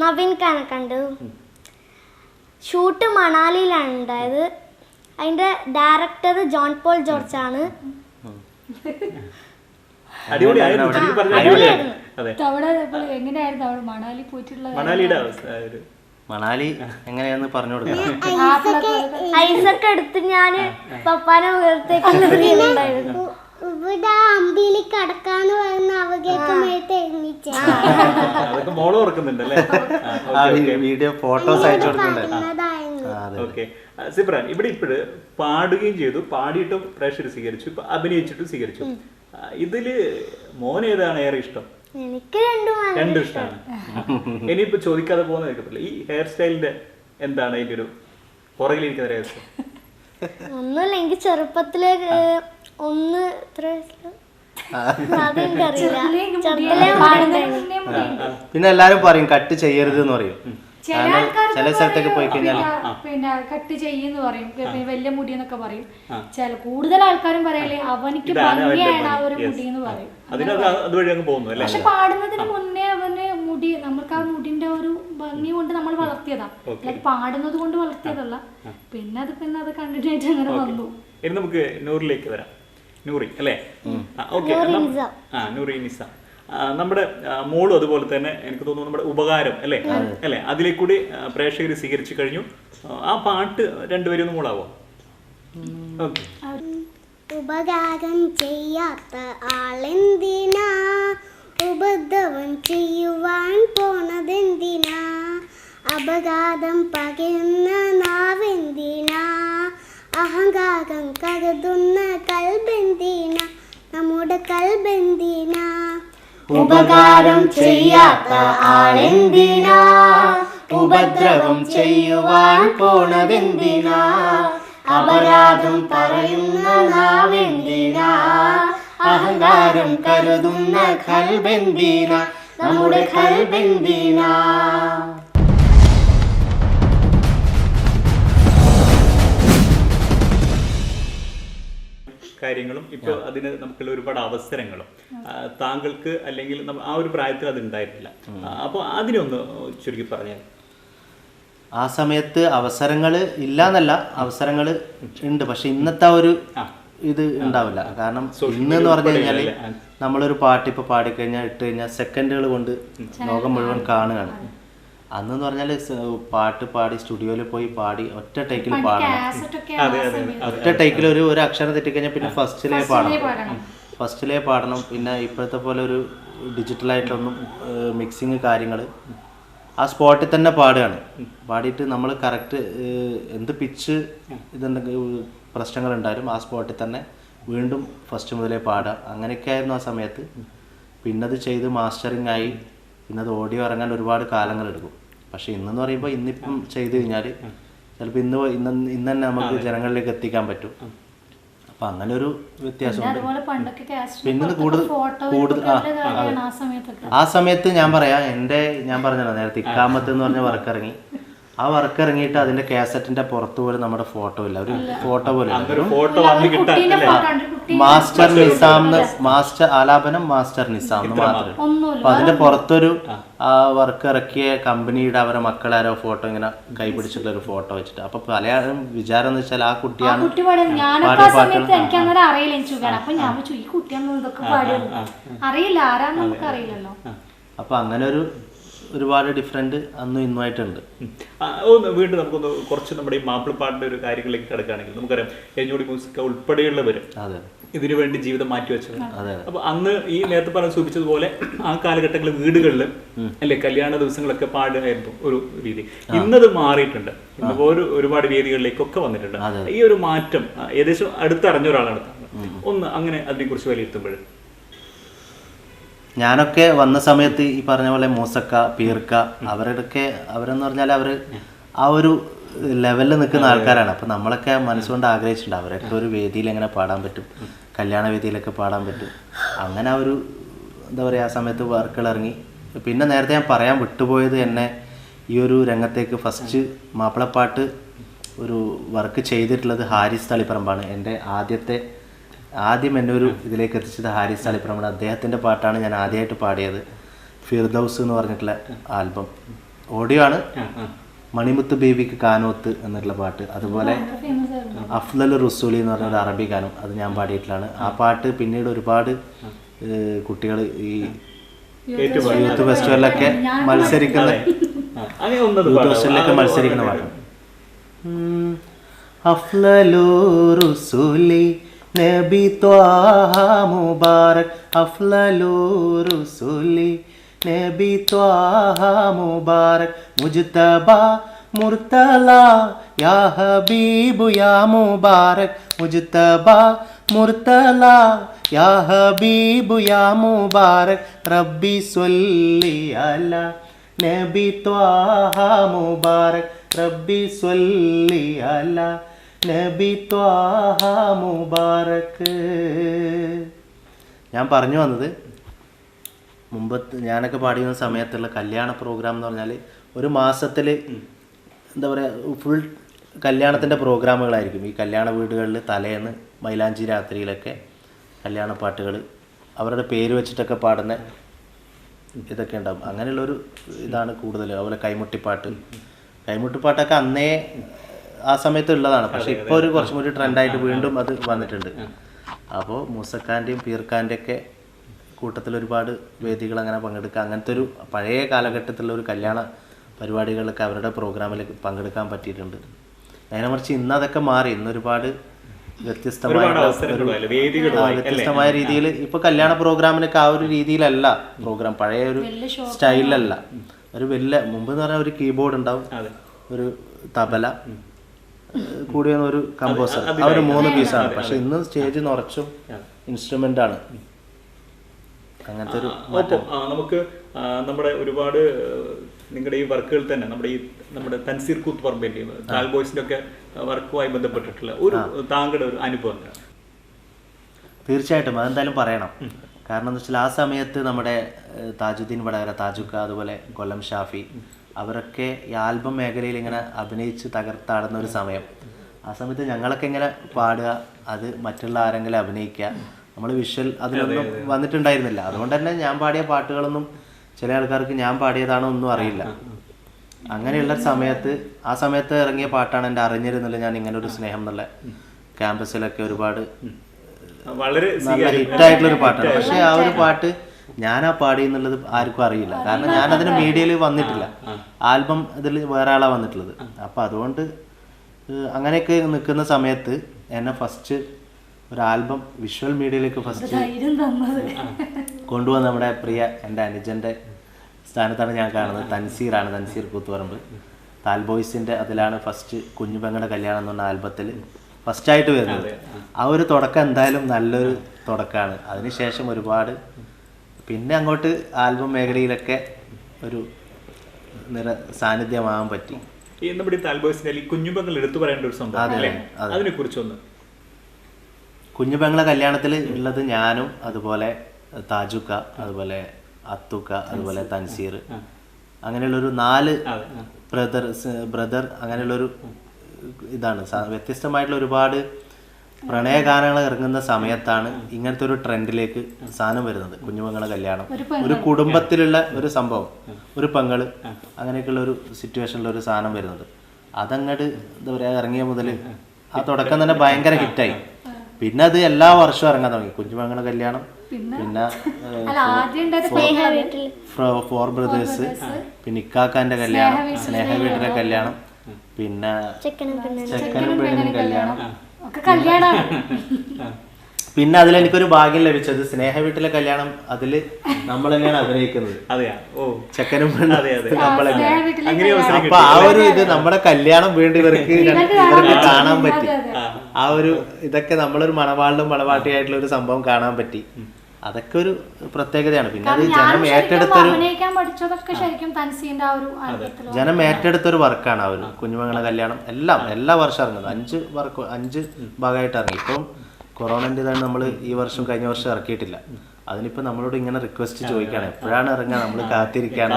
നവീൻക്കാണ് കണ്ടു. ഷൂട്ട് മണാലിയിലാണ് ഉണ്ടായത്. അതിന്റെ ഡയറക്ടർ ജോൺ പോൾ ജോർജ് ആണ്. മണാലി എങ്ങനെയാന്ന് പറഞ്ഞു കൊടുക്കണം. ഐസൊക്കെ എടുത്ത് ഞാന് പപ്പാനെ ഉയർത്തേക്കുണ്ടായിരുന്നു. ഇവിടെ അമ്പിളി കടക്കാന്ന് പറയുന്ന വീഡിയോ ഫോട്ടോസ് അയച്ചു കൊടുക്കുന്നുണ്ട്. സിബ്രാൻ ഇവിടെ ഇപ്പോഴ് പാടുകയും ചെയ്തു, പാടിയിട്ടും പ്രേക്ഷകർ സ്വീകരിച്ചു, അഭിനയിച്ചിട്ടും സ്വീകരിച്ചു. ഇതില് മോൻ ഏതാണ് ഏറെ ഇഷ്ടം? എനിക്ക് രണ്ടും ഇഷ്ടമാണ്. ഇനിയിപ്പോ ചോദിക്കാതെ പോകുന്ന കേൾക്കത്തില്ല. ഈ ഹെയർ സ്റ്റൈലിന്റെ എന്താണ് അതിന്റെ ഒരു പുറകിലിരിക്കുന്ന രഹസ്യം? ഒന്നുമില്ല, എനിക്ക് ചെറുപ്പത്തില് പിന്നെ എല്ലാരും പറയും കട്ട് ചെയ്യരുത് എന്ന് പറയും. ചില സ്ഥലത്തൊക്കെ പോയി കഴിഞ്ഞാൽ പിന്നെ കട്ട് ചെയ്യുന്നു പറയും, വലിയ മുടി എന്നൊക്കെ പറയും. കൂടുതൽ ആൾക്കാരും പറയല്ലേ അവനിക്ക് ഭംഗിയാണ് ആ ഒരു മുടി എന്ന് പറയും. പക്ഷെ പാടുന്നതിന് മുന്നേ അവന് മുടി, നമുക്ക് ആ മുടിന്റെ ഒരു ഭംഗി കൊണ്ട് നമ്മൾ വളർത്തിയതാ, പാടുന്നത് കൊണ്ട് വളർത്തിയതല്ല. പിന്നെ അത് കണ്ടിന്യൂ ആയിട്ട് അങ്ങനെ വന്നു. ഇനി നമുക്ക് നൂറിലേക്ക് വരാം. നൂറി അല്ലേ? ഓക്കെ, നൂറി നിസ. നമ്മുടെ മോളും അതുപോലെ തന്നെ എനിക്ക് തോന്നുന്നു നമ്മുടെ ഉപകാരം അല്ലേ അല്ലേ അതിലേക്കൂടി പ്രേക്ഷകർ സ്വീകരിച്ചു കഴിഞ്ഞു. ആ പാട്ട് രണ്ടുപേരും മോളാവോ? ഓക്കെ. ഉപകാരം ചെയ്യാത്ത ആളെന്തിനാ, ഉപദ്രവം ചെയ്യുവാൻ പോണതെന്തിനാ, അപഘാതം പകരുന്ന നാവെന്തിനാ, അഹങ്കാരം കരുതുന്ന കൽബെന്തിനാ, നമ്മുടെ കൽബെന്തിനാ. ഉപകാരം ചെയ്യാത്ത ആളെന്തിനാ, ഉപദ്രവം ചെയ്യുവാൻ പോണതെന്തിനാ, അപരാധം പറയുന്ന നാവെന്തിനാ, അഹങ്കാരം കരുതുന്ന കൽബെന്തിനാ, നമ്മുടെ ഖൽബിൻ വീണ. കാര്യങ്ങളും ഇപ്പോൾ അതിന് നമുക്കുള്ള ഒരുപാട് അവസരങ്ങളും താങ്കൾക്ക് അല്ലെങ്കിൽ ആ ഒരു പ്രായത്തിൽ അത് ഉണ്ടായിട്ടില്ല. അപ്പോൾ അതിനൊന്ന് ചുരുക്കി പറഞ്ഞാൽ. ആ സമയത്ത് അവസരങ്ങൾ ഇല്ല എന്നല്ല, അവസരങ്ങൾ ഉണ്ട്, പക്ഷെ ഇന്നത്തെ ഒരു ഇത് ഉണ്ടാവില്ല. കാരണം ഇന്നെന്ന് പറഞ്ഞു കഴിഞ്ഞാൽ നമ്മളൊരു പാട്ട് ഇപ്പോൾ പാടിക്കഴിഞ്ഞാൽ ഇട്ട് കഴിഞ്ഞാൽ സെക്കൻഡുകൾ കൊണ്ട് ലോകം മുഴുവൻ കാണുകയാണ്. അന്നെന്ന് പറഞ്ഞാൽ പാട്ട് പാടി സ്റ്റുഡിയോയിൽ പോയി പാടി ഒറ്റ ടേക്കിൽ പാടണം. ഒറ്റ ടേക്കിൽ ഒരു അക്ഷരം തെറ്റിക്കഴിഞ്ഞാൽ പിന്നെ ഫസ്റ്റിലേ പാടണം. പിന്നെ ഇപ്പോഴത്തെ പോലെ ഒരു ഡിജിറ്റലായിട്ടൊന്നും മിക്സിങ് കാര്യങ്ങൾ ആ സ്പോട്ടിൽ തന്നെ പാടുകയാണ്. പാടിയിട്ട് നമ്മൾ കറക്റ്റ് എന്ത് പിച്ച് ഇതുണ്ടെങ്കിൽ പ്രശ്നങ്ങളുണ്ടായാലും ആ സ്പോട്ടിൽ തന്നെ വീണ്ടും ഫസ്റ്റ് മുതലേ പാടുക. അങ്ങനെയൊക്കെ ആയിരുന്നു ആ സമയത്ത്. പിന്നത് ചെയ്ത് മാസ്റ്ററിങ് ആയി. പിന്നെ അത് ഓഡിയോ ഇറങ്ങാൻ ഒരുപാട് കാലങ്ങളെടുക്കും. പക്ഷെ ഇന്നെന്ന് പറയുമ്പോൾ ഇന്നിപ്പം ചെയ്ത് കഴിഞ്ഞാൽ ചിലപ്പോൾ ഇന്ന് തന്നെ നമുക്ക് ജനങ്ങളിലേക്ക് എത്തിക്കാൻ പറ്റും. അപ്പം അങ്ങനെ ഒരു വ്യത്യാസമുണ്ട്. പിന്നെ കൂടുതൽ ആ സമയത്ത് ഞാൻ പറയാം, ഞാൻ പറഞ്ഞല്ലോ നേരത്തെ ഇക്കാമത്ത് എന്ന് പറഞ്ഞ വർക്ക് ഇറങ്ങി. ആ വർക്ക് ഇറങ്ങിയിട്ട് അതിന്റെ കാസറ്റിന്റെ പുറത്ത് പോലും നമ്മുടെ ഫോട്ടോ ഇല്ല, ഒരു ഫോട്ടോ പോലും മാസ്റ്റർ നിസാം, മാസ്റ്റർ ആലാപനം മാസ്റ്റർ നിസാം എന്ന് മാത്രമേ. അപ്പൊ അതിന്റെ പുറത്തൊരു ആ വർക്ക് ഇറക്കിയ കമ്പനിയുടെ അവരെ മക്കളാരോ ഫോട്ടോ ഇങ്ങനെ കൈപിടിച്ചിട്ടുള്ള ഒരു ഫോട്ടോ വെച്ചിട്ട്. അപ്പൊ പലരും വിചാരം എന്ന് വെച്ചാൽ ആ കുട്ടിയാണ് അപ്പൊ അങ്ങനെ ഒരുപാട് ഡിഫറെന്റ് അന്നും ഇന്നുമായിട്ടുണ്ട്. വീണ്ടും നമുക്കൊന്ന് കുറച്ച് നമ്മുടെ ഈ മാപ്പിളപ്പാട്ടിന്റെ ഒരു കാര്യങ്ങളിലേക്ക് കിടക്കുകയാണെങ്കിൽ നമുക്കറിയാം എഞ്ഞോടി മ്യൂസിക് ഉൾപ്പെടെയുള്ളവർ ഇതിനു വേണ്ടി ജീവിതം മാറ്റിവെച്ചത്. അപ്പൊ അന്ന് ഈ നേരത്തെ പറഞ്ഞ സൂചിപ്പിച്ചതുപോലെ ആ കാലഘട്ടങ്ങളിൽ വീടുകളിൽ അല്ലെ കല്യാണ ദിവസങ്ങളൊക്കെ പാടുകയായിരുന്നു ഒരു രീതി. ഇന്നത് മാറിയിട്ടുണ്ട്. ഒരുപാട് വേദികളിലേക്കൊക്കെ വന്നിട്ടുണ്ട്. ഈ ഒരു മാറ്റം ഏകദേശം അടുത്തറിഞ്ഞ ഒരാളാണ്. ഒന്ന് അങ്ങനെ അതിനെക്കുറിച്ച് വിലയിരുത്തുമ്പോൾ ഞാനൊക്കെ വന്ന സമയത്ത് ഈ പറഞ്ഞ പോലെ മൂസക്ക, പീർക്ക അവരെന്ന് പറഞ്ഞാൽ അവർ ആ ഒരു ലെവലിൽ നിൽക്കുന്ന ആൾക്കാരാണ്. അപ്പം നമ്മളൊക്കെ മനസ്സുകൊണ്ട് ആഗ്രഹിച്ചിട്ടുണ്ട് അവരൊക്കെ ഒരു വേദിയിൽ എങ്ങനെ പാടാൻ പറ്റും, കല്യാണ വേദിയിലൊക്കെ പാടാൻ പറ്റും. അങ്ങനെ ആ ഒരു എന്താ പറയുക ആ സമയത്ത് വർക്കുകൾ ഇറങ്ങി. പിന്നെ നേരത്തെ ഞാൻ പറയാൻ വിട്ടുപോയത്, എന്നെ ഈ ഒരു രംഗത്തേക്ക് ഫസ്റ്റ് മാപ്പിളപ്പാട്ട് ഒരു വർക്ക് ചെയ്തിട്ടുള്ളത് ഹാരിസ് തളിപ്പറമ്പാണ്. എൻ്റെ ആദ്യം എന്നെ ഒരു ഇതിലേക്ക് എത്തിച്ചത് ഹാരിസ് തളിപ്പറമ്പാണ്. അദ്ദേഹത്തിൻ്റെ പാട്ടാണ് ഞാൻ ആദ്യമായിട്ട് പാടിയത്. ഫിർദൗസ് എന്ന് പറഞ്ഞിട്ടുള്ള ആൽബം ഓഡിയോ ആണ്. മണിമുത്ത് ബേബിക്ക് കാനോത്ത് എന്നുള്ള പാട്ട്, അതുപോലെ അഫ്ലൽ റുസൂലി എന്ന് പറഞ്ഞ ഒരു അറബി ഗാനം, അത് ഞാൻ പാടിയിട്ടുള്ളതാണ്. ആ പാട്ട് പിന്നീട് ഒരുപാട് കുട്ടികൾ ഈ യൂത്ത് ഫെസ്റ്റിവലിലൊക്കെ മത്സരിക്കുന്ന പാട്ടാണ്. അഫ്ലലു റുസൂലി നബി ത്വാഹ മുബാരക്, അഫ്ലലു റുസൂലി നബി ത്വാഹ മുബാരക്, മുജ്തബാ മുർത്തലാ യാ ഹബീബു യാ മുബാരക്, മുജ്തബാ മുർത്തലാ യാ ഹബീബു യാ മുബാരക്, റബ്ബി സ്വല്ലി അലാ നബി ത്വാഹ മുബാരക്, റബ്ബി സ്വല്ലി അലാ നബി ത്വാഹ മുബാരക്. ഞാൻ പറഞ്ഞു വന്നത്, മുമ്പത്ത് ഞാനൊക്കെ പാടിയ സമയത്തുള്ള കല്യാണ പ്രോഗ്രാം എന്ന് പറഞ്ഞാൽ ഒരു മാസത്തിൽ എന്താ പറയുക ഫുൾ കല്യാണത്തിൻ്റെ പ്രോഗ്രാമുകളായിരിക്കും. ഈ കല്യാണ വീടുകളിൽ തലേന്ന് മൈലാഞ്ചി രാത്രിയിലൊക്കെ കല്യാണ പാട്ടുകൾ അവരുടെ പേര് വെച്ചിട്ടൊക്കെ പാടുന്ന ഇതൊക്കെ ഉണ്ടാകും. അങ്ങനെയുള്ളൊരു ഇതാണ് കൂടുതൽ. അതുപോലെ കൈമുട്ടിപ്പാട്ടൊക്കെ അന്നേ ആ സമയത്ത് ഉള്ളതാണ്. പക്ഷെ ഇപ്പോൾ ഒരു കുറച്ചും കൂടി ട്രെൻഡായിട്ട് വീണ്ടും അത് വന്നിട്ടുണ്ട്. അപ്പോൾ മൂസക്കാൻ്റെയും പീർക്കാൻ്റെയും ഒക്കെ കൂട്ടത്തിൽ ഒരുപാട് വേദികൾ അങ്ങനെ പങ്കെടുക്കുക. അങ്ങനത്തെ ഒരു പഴയ കാലഘട്ടത്തിലുള്ള ഒരു കല്യാണ പരിപാടികളിലൊക്കെ അവരുടെ പ്രോഗ്രാമിൽ പങ്കെടുക്കാൻ പറ്റിയിട്ടുണ്ട്. നേരെ മറിച്ച് ഇന്ന് അതൊക്കെ മാറി. ഇന്ന് ഒരുപാട് വ്യത്യസ്തമായ രീതിയിൽ ഇപ്പോൾ കല്യാണ പ്രോഗ്രാമിനൊക്കെ ആ ഒരു രീതിയിലല്ല പ്രോഗ്രാം, പഴയ ഒരു സ്റ്റൈലിലല്ല. ഒരു വലിയ മുമ്പ് എന്ന് പറഞ്ഞാൽ ഒരു കീബോർഡ് ഉണ്ടാവും, ഒരു തബല കൂടി ഒരു കമ്പോസർ, ആ ഒരു 3 പീസാണ്. പക്ഷെ ഇന്ന് സ്റ്റേജ് നിറച്ചും ഇൻസ്ട്രുമെന്റ് ആണ്. അങ്ങനത്തെ ഒരു നമുക്ക് നമ്മുടെ ഒരുപാട് നിങ്ങളുടെ ഈ വർക്കുകൾ തന്നെ നമ്മുടെ തൻസീർ കൂത്ത് പറമ്പിന്റെയും കാൽ ബോയ്സിന്റെ ഒക്കെ വർക്കുമായി ബന്ധപ്പെട്ടിട്ടുള്ള ഒരു താങ്കളുടെ ഒരു അനുഭവം? തീർച്ചയായിട്ടും അതെന്തായാലും പറയണം. കാരണം എന്താ വെച്ചാൽ ആ സമയത്ത് നമ്മുടെ താജുദ്ദീൻ വടകര, താജുക്ക, അതുപോലെ കൊല്ലം ഷാഫി അവരൊക്കെ ഈ ആൽബം മേഖലയിൽ ഇങ്ങനെ അഭിനയിച്ച് തകർത്താടുന്ന ഒരു സമയം. ആ സമയത്ത് ഞങ്ങളൊക്കെ ഇങ്ങനെ പാടുക, അത് മറ്റുള്ള ആരെങ്കിലും അഭിനയിക്കുക, നമ്മൾ വിഷ്വൽ അതിലൊന്നും വന്നിട്ടുണ്ടായിരുന്നില്ല. അതുകൊണ്ട് തന്നെ ഞാൻ പാടിയ പാട്ടുകളൊന്നും ചില ആൾക്കാർക്ക് ഞാൻ പാടിയതാണോ ഒന്നും അറിയില്ല. അങ്ങനെയുള്ള സമയത്ത് ആ സമയത്ത് ഇറങ്ങിയ പാട്ടാണ് എൻ്റെ അറിഞ്ഞിരുന്നില്ല ഞാൻ ഇങ്ങനെ ഒരു സ്നേഹം എന്നുള്ള ക്യാമ്പസിലൊക്കെ ഒരുപാട് വളരെ നല്ല ഹിറ്റായിട്ടുള്ളൊരു പാട്ടാണ്. പക്ഷേ ആ ഒരു പാട്ട് ഞാനാ പാടി എന്നുള്ളത് ആർക്കും അറിയില്ല. കാരണം ഞാനതിന് മീഡിയയിൽ വന്നിട്ടില്ല, ആൽബം ഇതിൽ വേറെ ആളാണ് വന്നിട്ടുള്ളത്. അപ്പം അതുകൊണ്ട് അങ്ങനെയൊക്കെ നിൽക്കുന്ന സമയത്ത് എന്നെ ഫസ്റ്റ് ഒരു ആൽബം വിഷ്വൽ മീഡിയയിലേക്ക് ഫസ്റ്റ് കൊണ്ടുവന്ന നമ്മുടെ പ്രിയ എൻ്റെ അനുജൻ്റെ സ്ഥാനത്താണ് ഞാൻ കാണുന്നത്. തൻസീറാണ്, തൻസീർ കൂത്തുപറമ്പ്. താൽബോയ്സിൻ്റെ അതിലാണ് ഫസ്റ്റ് കുഞ്ഞുപെങ്ങളുടെ കല്യാണം എന്ന് പറഞ്ഞ ആൽബത്തിൽ ഫസ്റ്റായിട്ട് വരുന്നത്. ആ ഒരു തുടക്കം എന്തായാലും നല്ലൊരു തുടക്കമാണ്. അതിനുശേഷം ഒരുപാട് പിന്നെ അങ്ങോട്ട് ആൽബം മേഖലയിലൊക്കെ ഒരു സാന്നിധ്യമാകാൻ പറ്റി. ഈ നമ്മുടെ താൽബോയ്സിന്റെ ഈ കുഞ്ഞുപെങ്ങൾ എടുത്തു പറയേണ്ട ഒരു സംഭവം അല്ലേ, അതിനെ കുറിച്ചൊന്ന്. കുഞ്ഞുപെങ്ങളെ കല്യാണത്തിൽ ഉള്ളത് ഞാനും അതുപോലെ താജുക്ക, അതുപോലെ അത്തുക്ക, അതുപോലെ തൻസീർ, അങ്ങനെയുള്ളൊരു 4 ബ്രദർ അങ്ങനെയുള്ളൊരു ഇതാണ്. വ്യത്യസ്തമായിട്ടുള്ള ഒരുപാട് പ്രണയഗാനങ്ങൾ ഇറങ്ങുന്ന സമയത്താണ് ഇങ്ങനത്തെ ഒരു ട്രെൻഡിലേക്ക് സാധനം വരുന്നത്. കുഞ്ഞുപെങ്ങളെ കല്യാണം ഒരു കുടുംബത്തിലുള്ള ഒരു സംഭവം, ഒരു പെങ്ങള്, അങ്ങനെയൊക്കെയുള്ള ഒരു സിറ്റുവേഷനിലുള്ള ഒരു സാധനം വരുന്നത്. അതങ്ങോട്ട് എന്താ പറയുക, ഇറങ്ങിയ മുതൽ ആ തുടക്കം തന്നെ ഭയങ്കര ഹിറ്റായി. പിന്നെ അത് എല്ലാ വർഷവും ഇറങ്ങാൻ തുടങ്ങി. കുഞ്ഞുപെങ്ങളെ കല്യാണം, പിന്നെ 4 ബ്രദേഴ്സ്, പിന്നെ ഇക്കാക്കാന്റെ കല്യാണം, സ്നേഹ വീട്ടിലെ കല്യാണം, പിന്നെ ചെക്കനും പെണ്ണിനും കല്യാണം. പിന്നെ അതിലെനിക്കൊരു ഭാഗ്യം ലഭിച്ചത് സ്നേഹ വീട്ടിലെ കല്യാണം, അതില് നമ്മൾ തന്നെയാണ് അഭിനയിക്കുന്നത്. ചെക്കനും പെണ്ണും നമ്മൾ തന്നെയാണ്. അപ്പൊ ആ ഒരു ഇത് നമ്മുടെ കല്യാണം വീണ്ടും ഇവർക്ക് കാണാൻ പറ്റി. ആ ഒരു ഇതൊക്കെ നമ്മളൊരു മണവാളിലും മണവാട്ടിയായിട്ടുള്ള ഒരു സംഭവം കാണാൻ പറ്റി. അതൊക്കെ ഒരു പ്രത്യേകതയാണ്. പിന്നെ അത് ജനം ഏറ്റെടുത്തൊരു വർക്കാണ് ആ ഒരു കുഞ്ഞുമകളെ കല്യാണം. എല്ലാ വർഷം ഇറങ്ങുന്നത് 5 ഭാഗമായിട്ട് ഇറങ്ങി. ഇപ്പം കൊറോണൻ്റെ ഇതാണ് നമ്മൾ ഈ വർഷം കഴിഞ്ഞ വർഷം ഇറക്കിയിട്ടില്ല. അതിനിപ്പോൾ നമ്മളോട് ഇങ്ങനെ റിക്വസ്റ്റ് ചോദിക്കുകയാണ്, എപ്പോഴാണ് ഇറങ്ങുക, നമ്മൾ കാത്തിരിക്കുകയാണ്.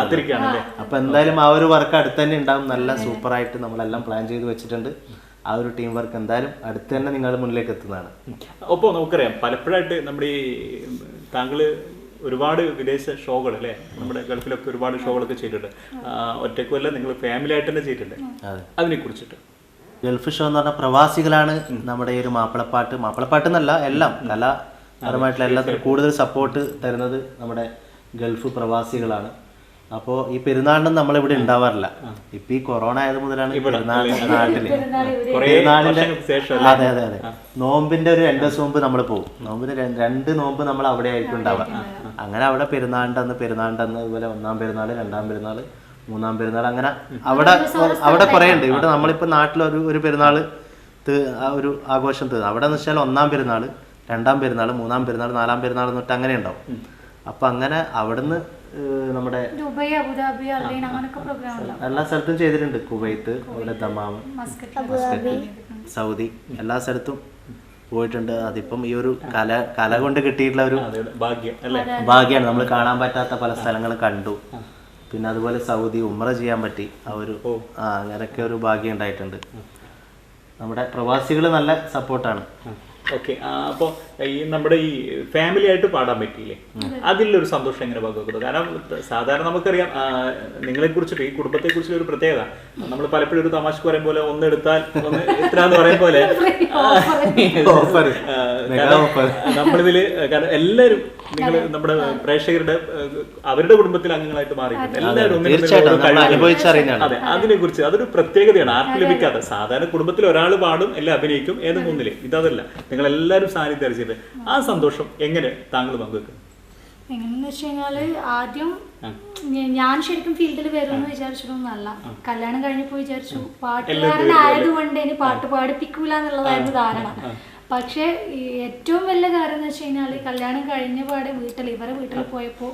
അപ്പം എന്തായാലും ആ ഒരു വർക്ക് അടുത്ത് തന്നെ ഉണ്ടാവും. നല്ല സൂപ്പറായിട്ട് നമ്മളെല്ലാം പ്ലാൻ ചെയ്ത് വെച്ചിട്ടുണ്ട്. ആ ഒരു ടീം വർക്ക് എന്തായാലും അടുത്ത് തന്നെ നിങ്ങളുടെ മുന്നിലേക്ക് എത്തുന്നതാണ്. ഒപ്പം നമുക്കറിയാം പലപ്പോഴായിട്ട് നമ്മുടെ ഈ താങ്കൾ ഒരുപാട് വിദേശ ഷോകൾ അല്ലേ, നമ്മുടെ ഗൾഫിലൊക്കെ ഒരുപാട് ഷോകളൊക്കെ ചെയ്തിട്ടുണ്ട്. ഒറ്റക്കുമല്ല, നിങ്ങൾ ഫാമിലി ആയിട്ട് തന്നെ ചെയ്തിട്ടുണ്ട്. അതിനെ കുറിച്ചിട്ട് ഗൾഫ് ഷോ എന്ന് പറഞ്ഞാൽ പ്രവാസികളാണ് നമ്മുടെ ഈ ഒരു മാപ്പിളപ്പാട്ട് എന്നല്ല, എല്ലാം കലാപരമായിട്ടുള്ള എല്ലാത്തിനും കൂടുതൽ സപ്പോർട്ട് തരുന്നത് നമ്മുടെ ഗൾഫ് പ്രവാസികളാണ്. അപ്പോൾ ഈ പെരുന്നാളിനും നമ്മളിവിടെ ഉണ്ടാവാറില്ല. ഇപ്പൊ ഈ കൊറോണ ആയത് മുതലാണ് നാട്ടില് പെരുന്നാളിന്റെ അതെ നോമ്പിന്റെ ഒരു 2 ദിവസം മുമ്പ് നമ്മൾ പോകും. നോമ്പിന് 2 നോമ്പ് നമ്മൾ അവിടെ ആയിരിക്കും ഉണ്ടാവുക. അങ്ങനെ അവിടെ പെരുന്നാളിന്റെ അന്ന് ഇതുപോലെ 1-ാം പെരുന്നാൾ, 2-ാം പെരുന്നാൾ, 3-ാം പെരുന്നാൾ, അങ്ങനെ അവിടെ കുറേ ഉണ്ട്. ഇവിടെ നമ്മളിപ്പോ നാട്ടിലൊരു പെരുന്നാള് ഒരു ആഘോഷം തീർന്നു. അവിടെ എന്ന് വെച്ചാൽ 1-ാം പെരുന്നാൾ, 2-ാം പെരുന്നാൾ, 3-ാം പെരുന്നാൾ, 4-ാം പെരുന്നാൾ എന്നിട്ട് അങ്ങനെ ഉണ്ടാവും. അപ്പൊ അങ്ങനെ അവിടുന്ന് നമ്മുടെ എല്ലാ സ്ഥലത്തും ചെയ്തിട്ടുണ്ട്. കുവൈത്ത്, അവിടെ ദമാം, മസ്കറ്റ്, സൗദി, എല്ലാ സ്ഥലത്തും പോയിട്ടുണ്ട്. അതിപ്പം ഈ ഒരു കല കൊണ്ട് കിട്ടിയിട്ടുള്ള ഒരു ഭാഗ്യമാണ്. നമ്മൾ കാണാൻ പറ്റാത്ത പല സ്ഥലങ്ങളും കണ്ടു. പിന്നെ അതുപോലെ സൗദി ഉംറ ചെയ്യാൻ പറ്റി. അങ്ങനെയൊക്കെ ഒരു ഭാഗ്യം ഉണ്ടായിട്ടുണ്ട്. നമ്മുടെ പ്രവാസികൾ നല്ല സപ്പോർട്ടാണ്. ഓക്കെ. അപ്പോൾ ഈ നമ്മുടെ ഈ ഫാമിലി ആയിട്ട് പാടാൻ പറ്റിയില്ലേ, അതിലൊരു സന്തോഷം എങ്ങനെ പങ്കുവെക്കുന്നത്? കാരണം സാധാരണ നമുക്കറിയാം നിങ്ങളെ കുറിച്ചിട്ട്, ഈ കുടുംബത്തെ കുറിച്ചുള്ള ഒരു പ്രത്യേകത, നമ്മൾ പലപ്പോഴും ഒരു തമാശക്ക് പറയും പോലെ ഒന്നെടുത്താൽ ഒന്ന് എത്ര എന്ന് പറയും പോലെ നമ്മളിതില്, കാരണം എല്ലാവരും നിങ്ങൾ നമ്മുടെ പ്രേക്ഷകരുടെ അവരുടെ കുടുംബത്തിലെ അംഗങ്ങളായിട്ട് മാറിയിട്ടുണ്ട്. എല്ലാവരും അതെ, അതിനെ കുറിച്ച് അതൊരു പ്രത്യേകതയാണ്, ആർക്കും ലഭിക്കാത്ത. സാധാരണ കുടുംബത്തിൽ ഒരാൾ പാടും, എല്ലാം അഭിനയിക്കും, ഏത് മുന്നില്. ഇതല്ല, നിങ്ങൾ എല്ലാവരും സാന്നിധ്യം അറിയിച്ചിട്ട് ആ സന്തോഷം എങ്ങനെ താങ്കൾ പങ്കുവെക്കും? എങ്ങനെയെന്ന് വെച്ച് കഴിഞ്ഞാല് ആദ്യം ഞാൻ ശരിക്കും ഫീൽഡിൽ വരുമെന്ന് വിചാരിച്ചിട്ടൊന്നുമല്ല. കല്യാണം കഴിഞ്ഞപ്പോ വിചാരിച്ചു പാട്ടുകാരനായതുകൊണ്ട് ഇനി പാട്ട് പാടിപ്പിക്കൂല എന്നുള്ളതായിരുന്നു ധാരണ. പക്ഷെ ഏറ്റവും വലിയ കാര്യം എന്ന് വെച്ച് കഴിഞ്ഞാൽ കല്യാണം കഴിഞ്ഞ പാടെ ഇവരെ വീട്ടിൽ പോയപ്പോൾ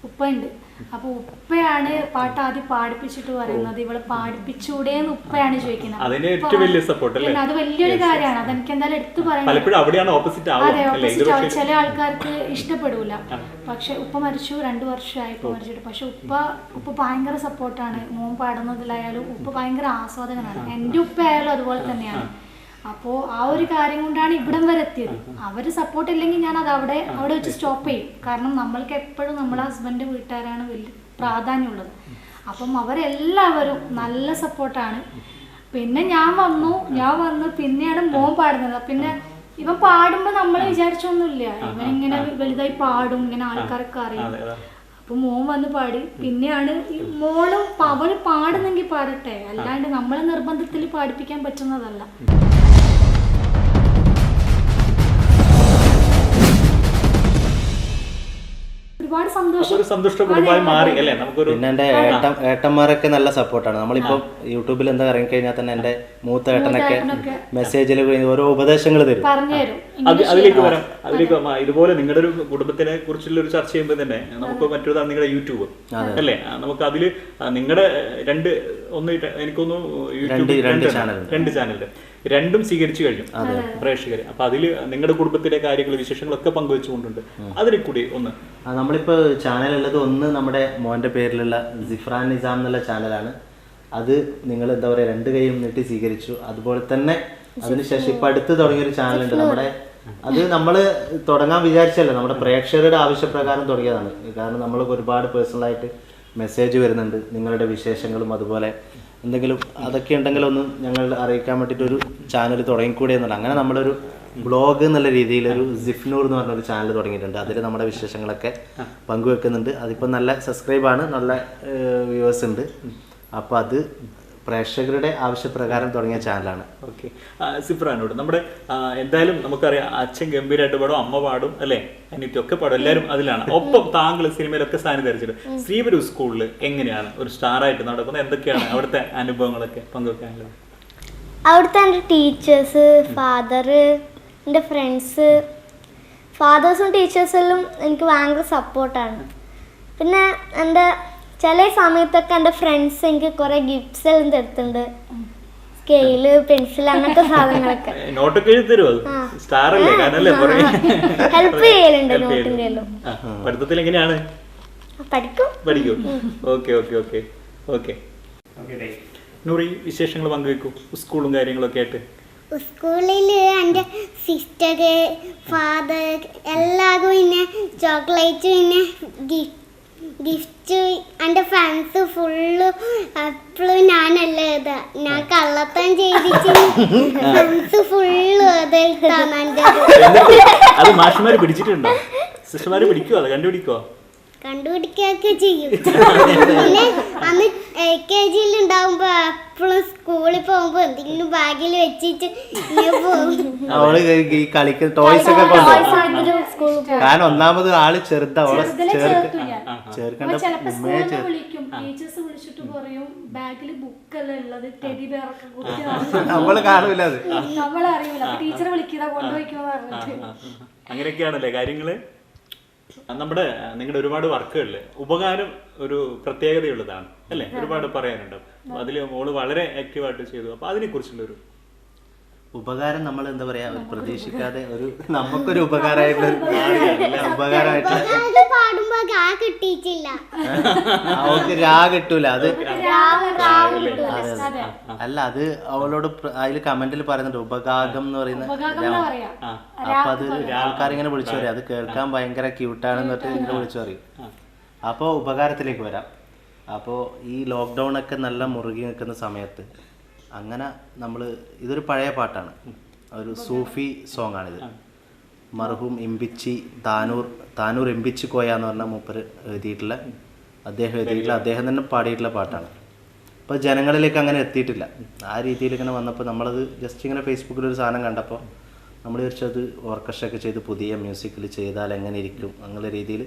ഉപ്പ ഉണ്ട്. അപ്പൊ ഉപ്പയാണ് പാട്ട് ആദ്യം പാടിപ്പിച്ചിട്ട് പറയുന്നത്, ഇവളെ പാടിപ്പിച്ചൂടേന്ന് ഉപ്പയാണ് ചോദിക്കുന്നത്. അതിന് ഏറ്റവും വലിയ സപ്പോർട്ട് അല്ലേ? അത് വലിയൊരു കാര്യമാണ്. അതെനിക്ക് എന്തായാലും എടുത്തു പറയാം. പലപ്പോഴും അവിടെയാണ് ഓപ്പോസിറ്റ് ആവുക. അതെ, ഓപ്പോസിറ്റ് ആവും. ചില ആൾക്കാർക്ക് ഇഷ്ടപ്പെടൂല. പക്ഷെ ഉപ്പ മരിച്ചു 2 വർഷമായി ഇപ്പൊ മരിച്ചിട്ട്. പക്ഷെ ഉപ്പ ഭയങ്കര സപ്പോർട്ടാണ്. മോൻ പാടുന്നതിലായാലും ഉപ്പ ഭയങ്കര ആസ്വാദകനാണ്. എൻ്റെ ഉപ്പ ആയാലും അതുപോലെ തന്നെയാണ്. അപ്പോൾ ആ ഒരു കാര്യം കൊണ്ടാണ് ഇവിടം വരെ എത്തിയത്. അവർ സപ്പോർട്ട് ഇല്ലെങ്കിൽ ഞാൻ അത് അവിടെ വെച്ച് സ്റ്റോപ്പ് ചെയ്യും. കാരണം നമ്മൾക്ക് എപ്പോഴും നമ്മളെ ഹസ്ബൻഡ് വീട്ടുകാരാണ് വലിയ പ്രാധാന്യമുള്ളത്. അപ്പം അവരെല്ലാവരും നല്ല സപ്പോർട്ടാണ്. പിന്നെ ഞാൻ വന്ന് പിന്നെയാണ് മോൻ പാടുന്നത്. പിന്നെ ഇവൻ പാടുമ്പോൾ നമ്മൾ വിചാരിച്ചൊന്നുമില്ല ഇവൻ ഇങ്ങനെ വലുതായി പാടും, ഇങ്ങനെ ആൾക്കാരൊക്കെ അറിയും. അപ്പൊ മോൻ വന്ന് പാടി. പിന്നെയാണ് മോളും അവന് പാടുന്നെങ്കിൽ പാടട്ടെ, അല്ലാണ്ട് നമ്മളെ നിർബന്ധത്തിൽ പാടിപ്പിക്കാൻ പറ്റുന്നതല്ല. ഒരുപാട് സന്തോഷമായി മാറി അല്ലേ നമുക്കൊരു. പിന്നെ എൻ്റെ ഏട്ടന്മാരൊക്കെ നല്ല സപ്പോർട്ടാണ്. നമ്മളിപ്പോൾ യൂട്യൂബിൽ എന്താ ഇറങ്ങിക്കഴിഞ്ഞാൽ തന്നെ എൻ്റെ മൂത്ത ഏട്ടനൊക്കെ മെസ്സേജിൽ ഓരോ ഉപദേശങ്ങൾ തരും. അതിലേക്ക് വരാം. ഇതുപോലെ നിങ്ങളുടെ ഒരു കുടുംബത്തിനെ കുറിച്ചുള്ള ഒരു ചർച്ച ചെയ്യുമ്പോൾ തന്നെ നമുക്ക് മറ്റൊരു നിങ്ങളുടെ യൂട്യൂബ് അല്ലേ, നമുക്ക് അതില് നിങ്ങളുടെ എനിക്കൊന്നു യൂട്യൂബ് 2 ചാനലുണ്ട്. 2ഉം സ്വീകരിച്ചു കഴിഞ്ഞു പ്രേക്ഷകർ. അപ്പൊ അതില് നിങ്ങളുടെ കുടുംബത്തിലെ കാര്യങ്ങൾ വിശേഷങ്ങളൊക്കെ പങ്കുവെച്ചുകൊണ്ടുണ്ട്. അതിനെ കൂടി ഒന്ന് നമ്മളിപ്പോൾ ചാനലുള്ളത് ഒന്ന് നമ്മുടെ മോൻ്റെ പേരിലുള്ള സിഫ്രാൻ നിസാം എന്നുള്ള ചാനലാണ്. അത് നിങ്ങൾ എന്താ പറയുക 2 കൈയും നീട്ടി സ്വീകരിച്ചു. അതുപോലെ തന്നെ അതിനുശേഷം ഇപ്പം അടുത്ത് തുടങ്ങിയൊരു ചാനലുണ്ട് നമ്മുടെ. അത് നമ്മൾ തുടങ്ങാൻ വിചാരിച്ചല്ല, നമ്മുടെ പ്രേക്ഷകരുടെ ആവശ്യപ്രകാരം തുടങ്ങിയതാണ്. കാരണം നമ്മൾക്ക് ഒരുപാട് പേഴ്സണലായിട്ട് മെസ്സേജ് വരുന്നുണ്ട് നിങ്ങളുടെ വിശേഷങ്ങളും അതുപോലെ എന്തെങ്കിലും അതൊക്കെ ഉണ്ടെങ്കിൽ ഒന്ന് ഞങ്ങൾ അറിയിക്കാൻ വേണ്ടിയിട്ടൊരു ചാനൽ തുടങ്ങിക്കൂടെ എന്നുള്ള അങ്ങനെ നമ്മളൊരു ബ്ലോഗ് എന്നുള്ള രീതിയിൽ ഒരു സിഫ്നൂർ എന്ന് പറഞ്ഞൊരു ചാനൽ തുടങ്ങിയിട്ടുണ്ട്. അതിൽ നമ്മുടെ വിശേഷങ്ങളൊക്കെ പങ്കുവെക്കുന്നുണ്ട്. അതിപ്പോൾ നല്ല സബ്സ്ക്രൈബാണ്, നല്ല വ്യൂവേഴ്സ് ഉണ്ട്. അപ്പോൾ അത് പ്രേക്ഷകരുടെ ആവശ്യപ്രകാരം തുടങ്ങിയ ചാനലാണ്. ഓക്കെ, സിഫ്രാനോട് നമ്മുടെ എന്തായാലും നമുക്കറിയാം അച്ഛൻ ഗംഭീരമായിട്ട് പാടും, അമ്മ പാടും അല്ലേ, അനിത്യൊക്കെ പാടും, എല്ലാവരും അതിലാണ്. ഒപ്പം താങ്കൾ സിനിമയിലൊക്കെ സ്ഥാനം ധരിച്ചിട്ട് ശ്രീപുരു സ്കൂളിൽ എങ്ങനെയാണ് ഒരു സ്റ്റാറായിട്ട് നടക്കുന്നത്? എന്തൊക്കെയാണ് അവിടുത്തെ അനുഭവങ്ങളൊക്കെ പങ്കുവെക്കാനുള്ളത്? അവിടുത്തെ എൻ്റെ ടീച്ചേഴ്സ്, ഫാദർ, എൻ്റെ ഫ്രണ്ട്സ്, ഫാദേഴ്സും ടീച്ചേഴ്സെല്ലാം എനിക്ക് ഭയങ്കര സപ്പോർട്ടാണ്. പിന്നെ എൻ്റെ ചില സമയത്തൊക്കെ എൻ്റെ ഫ്രണ്ട്സ് എനിക്ക് കുറേ ഗിഫ്റ്റ്സ് എല്ലാം തരുന്നുണ്ട്. സ്കെയില്, പെൻസിൽ, അങ്ങനത്തെ സാധനങ്ങളൊക്കെ ഹെൽപ്പ് ചെയ്യലുണ്ട്. നോട്ടിൻ്റെ എല്ലാം പഠിത്തത്തിൽ എങ്ങനെയാണ്? പഠിക്കും. Okay okay okay okay. Noori വിശേഷങ്ങൾ പങ്കുവെക്കൂ, സ്കൂളും കാര്യങ്ങളൊക്കെ ആയിട്ട്. സ്കൂളിൽ എൻ്റെ സിസ്റ്റർ, ഫാദർ എല്ലാവരും പിന്നെ ചോക്ലേറ്റ്, പിന്നെ ഗിഫ്റ്റ്, എൻ്റെ ഫ്രണ്ട്സ് ഫുള്ള് എപ്പോഴും ഞാനല്ലേ ഇതാ, ഞാൻ കള്ളത്തം ചെയ്തിട്ട് ഫ്രണ്ട്സ് ഫുള്ള് അത് മാഷുമാര് പിടിച്ചിട്ടുണ്ടോ? സിസ്റ്റർമാര് പിടിക്കുവോ? അത് കണ്ടുപിടിക്കുവോ? കണ്ടുപിടിക്കുകയൊക്കെ ചെയ്യും. പിന്നെ അന്ന് LKG ഉണ്ടാവുമ്പോ എപ്പോഴും സ്കൂളിൽ പോകുമ്പോ എന്തെങ്കിലും ബാഗിൽ വെച്ചിട്ട് ടോയ്സ് ഒക്കെ കൊണ്ടുപോകും. കാരണം ഒന്നാമത് ആള് ചെറുതാ, ചേർക്കേണ്ട നമ്മള് കാണൂല, അത് അങ്ങനെയൊക്കെയാണല്ലേ കാര്യങ്ങള്. നമ്മുടെ നിങ്ങളുടെ ഒരുപാട് വർക്കുകളിൽ ഉപകാരം ഒരു പ്രത്യേകതയുള്ളതാണ് അല്ലേ, ഒരുപാട് പറയാനുണ്ട്. അതിൽ മോള് വളരെ ആക്റ്റീവായിട്ട് ചെയ്തു. അപ്പൊ അതിനെ കുറിച്ചുള്ളൊരു ഉപകാരം നമ്മൾ എന്താ പറയാ, പ്രതീക്ഷിക്കാതെ ഒരു നമുക്കൊരു ഉപകാരമായിട്ടുള്ള ഉപകാരമായിട്ട് അവൾക്ക് രാ കിട്ടൂല. അത് അല്ല, അത് അവളോട് അതിൽ കമന്റിൽ പറയുന്നുണ്ട് ഉപകാരം എന്ന് പറയുന്ന. അപ്പൊ അത് ആൾക്കാരിങ്ങനെ വിളിച്ചു പറയും, അത് കേൾക്കാൻ ഭയങ്കര ക്യൂട്ടാണെന്ന് പറഞ്ഞിട്ട് ഇങ്ങനെ വിളിച്ചു പറയും. അപ്പോൾ ഉപകാരത്തിലേക്ക് വരാം. അപ്പോൾ ഈ ലോക്ക്ഡൗൺ ഒക്കെ നല്ല മുറുകി നിൽക്കുന്ന സമയത്ത് അങ്ങനെ നമ്മൾ ഇതൊരു പഴയ പാട്ടാണ്, ഒരു സൂഫി സോങ് ആണിത്. മർഹൂം ഇമ്പിച്ചി താനൂർ ഇമ്പിച്ചി കോയ എന്ന് പറഞ്ഞ മൂപ്പര് എഴുതിയിട്ടുള്ള, അദ്ദേഹം തന്നെ പാടിയിട്ടുള്ള പാട്ടാണ്. അപ്പോൾ ജനങ്ങളിലേക്ക് അങ്ങനെ എത്തിയിട്ടില്ല. ആ രീതിയിൽ ഇങ്ങനെ വന്നപ്പോൾ നമ്മളത് ജസ്റ്റ് ഇങ്ങനെ ഫേസ്ബുക്കിലൊരു സാധനം കണ്ടപ്പോൾ നമ്മൾ വിചാരിച്ചത് ഓർക്കസ്ട്ര ഒക്കെ ചെയ്ത് പുതിയ മ്യൂസിക്കിൽ ചെയ്താൽ എങ്ങനെ ഇരിക്കും എന്നുള്ള രീതിയിൽ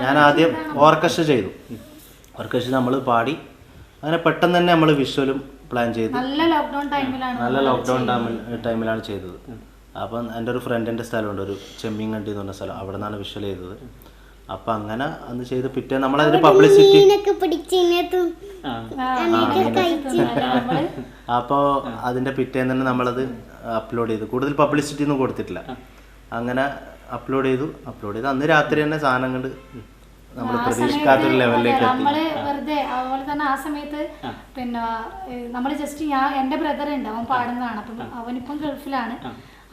ഞാൻ ആദ്യം ഓർക്കസ്ട്ര ചെയ്തു. ഓർക്കസ്ട്ര നമ്മൾ പാടി അങ്ങനെ പെട്ടെന്ന് തന്നെ നമ്മൾ വിഷ്വലും പ്ലാൻ ചെയ്തു. നല്ല ലോക്ക്ഡൗൺ ടൈമിലാണ് ചെയ്തത്. അപ്പം എൻ്റെ ഒരു ഫ്രണ്ടിൻ്റെ സ്ഥലമുണ്ട്, ഒരു ചെമ്മീൻകണ്ടി എന്ന് പറഞ്ഞ സ്ഥലം, അവിടെ നിന്നാണ് വിഷ്വൽ ചെയ്തത്. അപ്പം അങ്ങനെ അന്ന് ചെയ്ത് പിറ്റേ നമ്മളതിന് പബ്ലിസിറ്റി മീനൊക്കെ പിടിച്ചിങ്ങത്തും അപ്പോൾ അതിൻ്റെ പിറ്റേന്ന് തന്നെ നമ്മളത് അപ്ലോഡ് ചെയ്തു. കൂടുതൽ പബ്ലിസിറ്റി ഒന്നും കൊടുത്തിട്ടില്ല. അങ്ങനെ അപ്ലോഡ് ചെയ്ത് അന്ന് രാത്രി തന്നെ സാധനം കണ്ട് നമ്മൾ പ്രതീക്ഷിക്കാത്തൊരു ലെവലിലേക്ക് എത്തി. നമ്മള് വെറുതെ അതുപോലെ തന്നെ ആ സമയത്ത് പിന്നെ നമ്മള് ജസ്റ്റ് എന്റെ ബ്രദർ ഉണ്ട്, അവൻ പാടുന്നതാണ്. അപ്പം അവനിപ്പം ഗൾഫിലാണ്.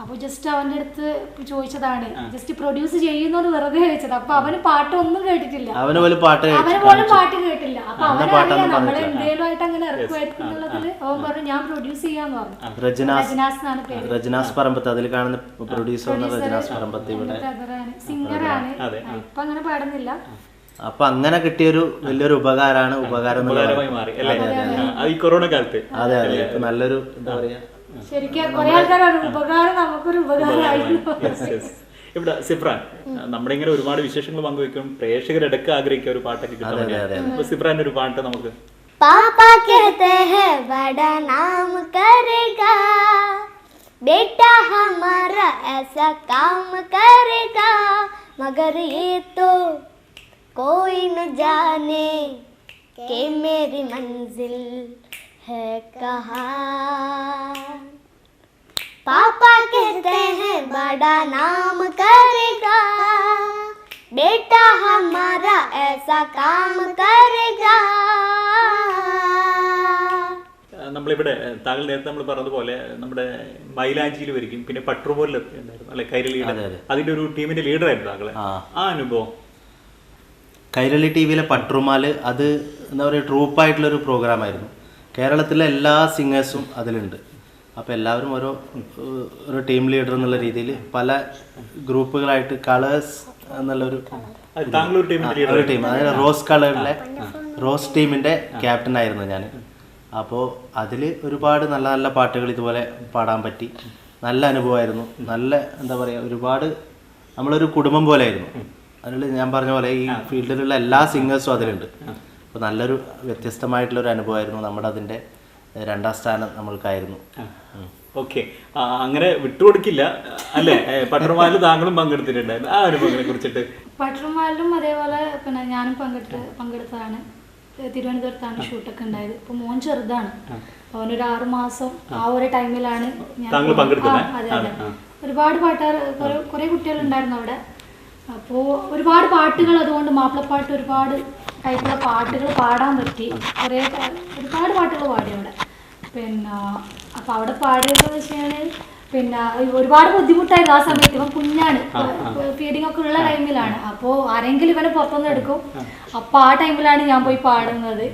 അപ്പോൾ ജസ്റ്റ് അവന്റെ അടുത്ത് ചോദിച്ചതാണ്, ജസ്റ്റ് പ്രൊഡ്യൂസ് ചെയ്യുന്നത് വെറുതെ ചോദിച്ചത്. അപ്പൊ അവന് പാട്ടൊന്നും കേട്ടിട്ടില്ല, അവന് പോലും പാട്ട് കേട്ടില്ല. അപ്പൊ അവനറിയാം നമ്മൾ എന്തേലും ആയിട്ട് അങ്ങനെ ഇറക്കുമായിട്ടുള്ളതിൽ അവൻ പറഞ്ഞു ഞാൻ പ്രൊഡ്യൂസ് ചെയ്യാന്ന് പറഞ്ഞു. റജനാസ് പറമ്പത്ത്, അതിൽ കാണുന്ന പ്രൊഡ്യൂസർ റജനാസ് പറമ്പത്ത് ഇവിടെ സിംഗറാണ്. ഇപ്പൊ അങ്ങനെ പാടുന്നില്ല. അപ്പൊ അങ്ങനെ കിട്ടിയൊരു വലിയൊരു ഉപകാരമാണ് ഉപകാരമായി മാറി ഈ കൊറോണ കാലത്ത്. അതെ അതെ, ഇപ്പൊ നല്ലൊരു എന്താ പറയാ, ശരിക്കും കുറെ ആൾക്കാർ ഉപകാരം നമുക്കൊരു ഉപകാരമായിരുന്നു. ഇവിടെ സിഫ്രാൻ, നമ്മുടെ ഇങ്ങനെ ഒരുപാട് വിശേഷങ്ങൾ പങ്കുവെക്കും, പ്രേക്ഷകരെടുക്ക ആഗ്രഹിക്കുക ഒരു പാട്ടൊക്കെ കിട്ടാൻ വേണ്ടി. സിഫ്രാന്റെ ഒരു പാട്ട് നമുക്ക്. पापा कहते हैं बड़ा नाम करेगा, बेटा हमारा ऐसा काम करेगा, मगर ये तो कोई न जाने कि मेरी मंजिल है कहाँ. पापा कहते हैं बड़ा नाम करेगा, बेटा हमारा ऐसा काम करेगा. നമ്മളിവിടെ താങ്കൾ നേരത്തെ നമ്മൾ പറഞ്ഞതുപോലെ നമ്മുടെ മൈലാഞ്ചിയിൽ വരിക്കും, പിന്നെ പട്രുപോലിൽ ഉണ്ടായിരുന്നു അല്ലെ, കൈരളിയുടെ അതിന്റെ ഒരു ടീമിന്റെ ലീഡർ ആയിരുന്നു താങ്കളെ. ആ അനുഭവം കൈരളി ടി വിയിലെ പട്രുമാല്, അത് എന്താ പറയുക ട്രൂപ്പായിട്ടുള്ളൊരു പ്രോഗ്രാമായിരുന്നു. കേരളത്തിലെ എല്ലാ സിംഗേഴ്സും അതിലുണ്ട്. അപ്പോൾ എല്ലാവരും ഓരോ ടീം ലീഡർ എന്നുള്ള രീതിയിൽ പല ഗ്രൂപ്പുകളായിട്ട് കളേഴ്സ് എന്നുള്ളൊരു ടീം, അതായത് റോസ് കളറിലെ റോസ് ടീമിൻ്റെ ക്യാപ്റ്റനായിരുന്നു ഞാൻ. അപ്പോൾ അതിൽ ഒരുപാട് നല്ല നല്ല പാട്ടുകൾ ഇതുപോലെ പാടാൻ പറ്റി. നല്ല അനുഭവമായിരുന്നു. നല്ല എന്താ പറയുക, ഒരുപാട് നമ്മളൊരു കുടുംബം പോലെ ആയിരുന്നു. അതിൽ ഞാൻ പറഞ്ഞ പോലെ ഈ ഫീൽഡിലുള്ള എല്ലാ സിംഗേഴ്സും അതിലുണ്ട്. അപ്പോൾ നല്ലൊരു വ്യത്യസ്തമായിട്ടുള്ളൊരു അനുഭവമായിരുന്നു. നമ്മുടെ അതിൻ്റെ 2ാം സ്ഥാനം നമ്മൾക്കായിരുന്നു. ഓക്കെ, അങ്ങനെ വിട്ടുകൊടുക്കില്ല അല്ലേ? പട്രുമാലിൽ താങ്കളും പങ്കെടുത്തിട്ടുണ്ടായിരുന്നു. ആ അനുഭവങ്ങളെ കുറിച്ചിട്ട്. പട്രുമാലിലും അതേപോലെ പിന്നെ ഞാനും പങ്കെടുത്തതാണ്. തിരുവനന്തപുരത്താണ് ഷൂട്ടൊക്കെ ഉണ്ടായത്. ഇപ്പൊ മോൻ ചെറുതാണ്, അവനൊരു 6 മാസം ആ ഒരു ടൈമിലാണ് അതെ അതെ ഒരുപാട് പാട്ടുകാർ കുറെ കുട്ടികൾ ഉണ്ടായിരുന്നു അവിടെ. അപ്പോൾ ഒരുപാട് പാട്ടുകൾ, അതുകൊണ്ട് മാപ്പിളപ്പാട്ട് ഒരുപാട് ടൈപ്പുള്ള പാട്ടുകൾ പാടാൻ പറ്റി. ഒരുപാട് പാട്ടുകൾ പാടി അവിടെ. പിന്നെ അപ്പോൾ അവിടെ പാടിയതെന്ന് വെച്ച് കഴിഞ്ഞാൽ പിന്നെ ഒരുപാട് ബുദ്ധിമുട്ടായിരുന്നു ആ സമയത്ത്. ഇവൻ കുഞ്ഞാണ്, ഫീഡിങ് ഒക്കെ ഉള്ള ടൈമിലാണ്. അപ്പോൾ ആരെങ്കിലും ഇവനെ പുറത്തുനിന്ന് എടുക്കും. അപ്പോൾ ആ ടൈമിലാണ് ഞാൻ പോയി പാടുന്നത്.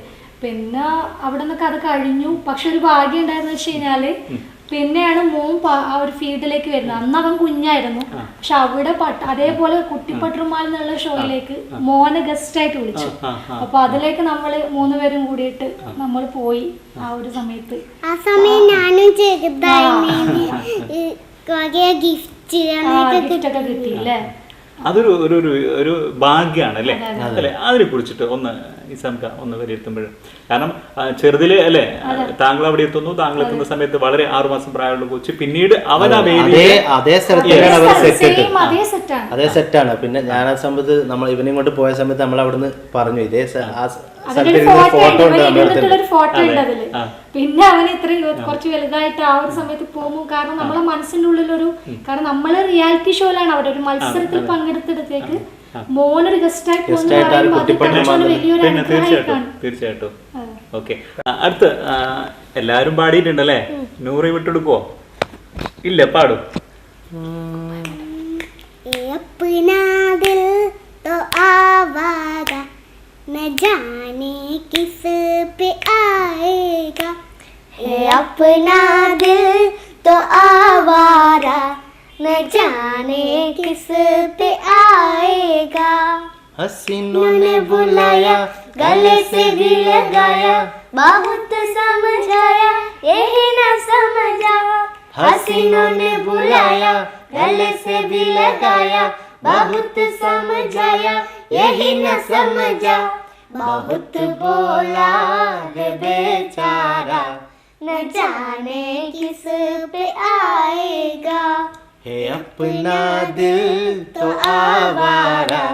പിന്നെ അവിടെ നിന്നൊക്കെ അത് കഴിഞ്ഞു. പക്ഷെ ഒരു ഭാഗ്യം ഉണ്ടായെന്ന് വെച്ച് കഴിഞ്ഞാൽ പിന്നെയാണ് മോൻ ആ ഒരു ഫീൽഡിലേക്ക് വരുന്നത്. അന്ന് അവൻ കുഞ്ഞായിരുന്നു. പക്ഷെ അവിടെ അതേപോലെ കുട്ടിപ്പട്രുമാൽ എന്നുള്ള ഷോയിലേക്ക് മോനെ ഗസ്റ്റ് ആയിട്ട് വിളിച്ചു. അപ്പൊ അതിലേക്ക് നമ്മൾ 3 പേരും കൂടിയിട്ട് നമ്മൾ പോയി. ആ ഒരു സമയത്ത് ആ സമയം ഞാനും ചെറുതായിരുന്നു. ഗിഫ്റ്റ് ഒക്കെ കിട്ടിയില്ലേ? അതൊരു ഒരു ഭാഗ്യമാണ് അല്ലേ? അല്ലെ, അതിനെ കുറിച്ചിട്ട് ഒന്ന് ഇസാംക ഒന്ന് വിലയിരുത്തുമ്പോഴും. കാരണം ചെറുതില് അല്ലെ താങ്കൾ അവിടെ എത്തുന്നു, താങ്കൾ എത്തുന്ന സമയത്ത് വളരെ 6 മാസം പ്രായമുള്ള കൊച്ചു, പിന്നീട് അവൻ അതേ സെറ്റാണ്. പിന്നെ ഞാൻ ആ സമയത്ത് നമ്മൾ ഇവനെയും കൊണ്ട് പോയ സമയത്ത് നമ്മൾ അവിടുന്ന് പറഞ്ഞു ഇതേ ഫോട്ടോ ഉണ്ട് അതില്. പിന്നെ അവന് ഇത്രയും കുറച്ച് വലുതായിട്ട് ആ ഒരു സമയത്ത് പോകുമ്പോൾ, കാരണം നമ്മളെ മനസ്സിന്റെ ഉള്ളിലൊരു, കാരണം നമ്മള് റിയാലിറ്റി ഷോയിലാണ് അവിടെ ഒരു മത്സരത്തിൽ പങ്കെടുത്തിടത്തേക്ക് മോനൊരു ഗസ്റ്റായിട്ട് തീർച്ചയായിട്ടും. ഓക്കെ, അടുത്ത് എല്ലാരും പാടിയിട്ടുണ്ടല്ലേ? നൂറി വിട്ടെടുക്കുവോ? ഇല്ല, പാടും. न जाने किस पे आएगा, है अपना दिल तो आवारा, न जाने किस पे आएगा. हसीनों ने बुलाया, गले से भी लगाया, बहुत समझाया, यही न समझा. हसीनों ने बुलाया, गले से भी लगाया, बहुत समझाया, यही न समझा. बहुत बोला है बेचारा, न जाने किस पे आएगा. है अपना दिल तो आवारा,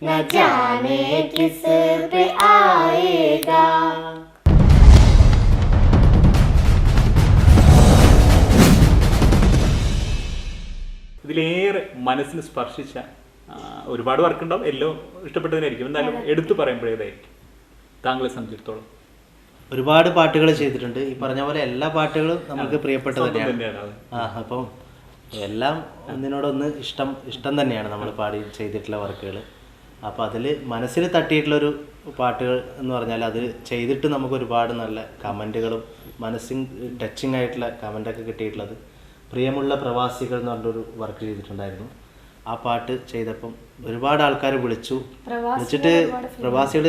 न जाने किस पे आएगा. ഇതിലേറെ മനസ്സിന് സ്പർശിച്ച ഒരുപാട് വർക്കുണ്ടാവും, എല്ലാം ഇഷ്ടപ്പെട്ടതിനായിരിക്കും. എന്തായാലും എടുത്തു പറയുമ്പോഴേതായിരിക്കും താങ്കളെ സംബന്ധിച്ചിടത്തോളം? ഒരുപാട് പാട്ടുകൾ ചെയ്തിട്ടുണ്ട്. ഈ പറഞ്ഞ പോലെ എല്ലാ പാട്ടുകളും നമുക്ക് പ്രിയപ്പെട്ടത് തന്നെയാണ്. അപ്പം എല്ലാം ഒന്നിനോടൊന്ന് ഇഷ്ടം തന്നെയാണ് നമ്മൾ പാടി ചെയ്തിട്ടുള്ള വർക്കുകൾ. അപ്പോൾ അതിൽ മനസ്സിൽ തട്ടിയിട്ടുള്ളൊരു പാട്ടുകൾ എന്ന് പറഞ്ഞാൽ അത് ചെയ്തിട്ട് നമുക്ക് ഒരുപാട് നല്ല കമൻറ്റുകളും മനസ്സിന് ടച്ചിങ് ആയിട്ടുള്ള കമൻ്റൊക്കെ കിട്ടിയിട്ടുള്ളത് പ്രിയമുള്ള പ്രവാസികൾ എന്ന് പറഞ്ഞൊരു വർക്ക് ചെയ്തിട്ടുണ്ടായിരുന്നു. ആ പാട്ട് ചെയ്തപ്പം ഒരുപാട് ആൾക്കാർ വിളിച്ചിട്ട് പ്രവാസികൾ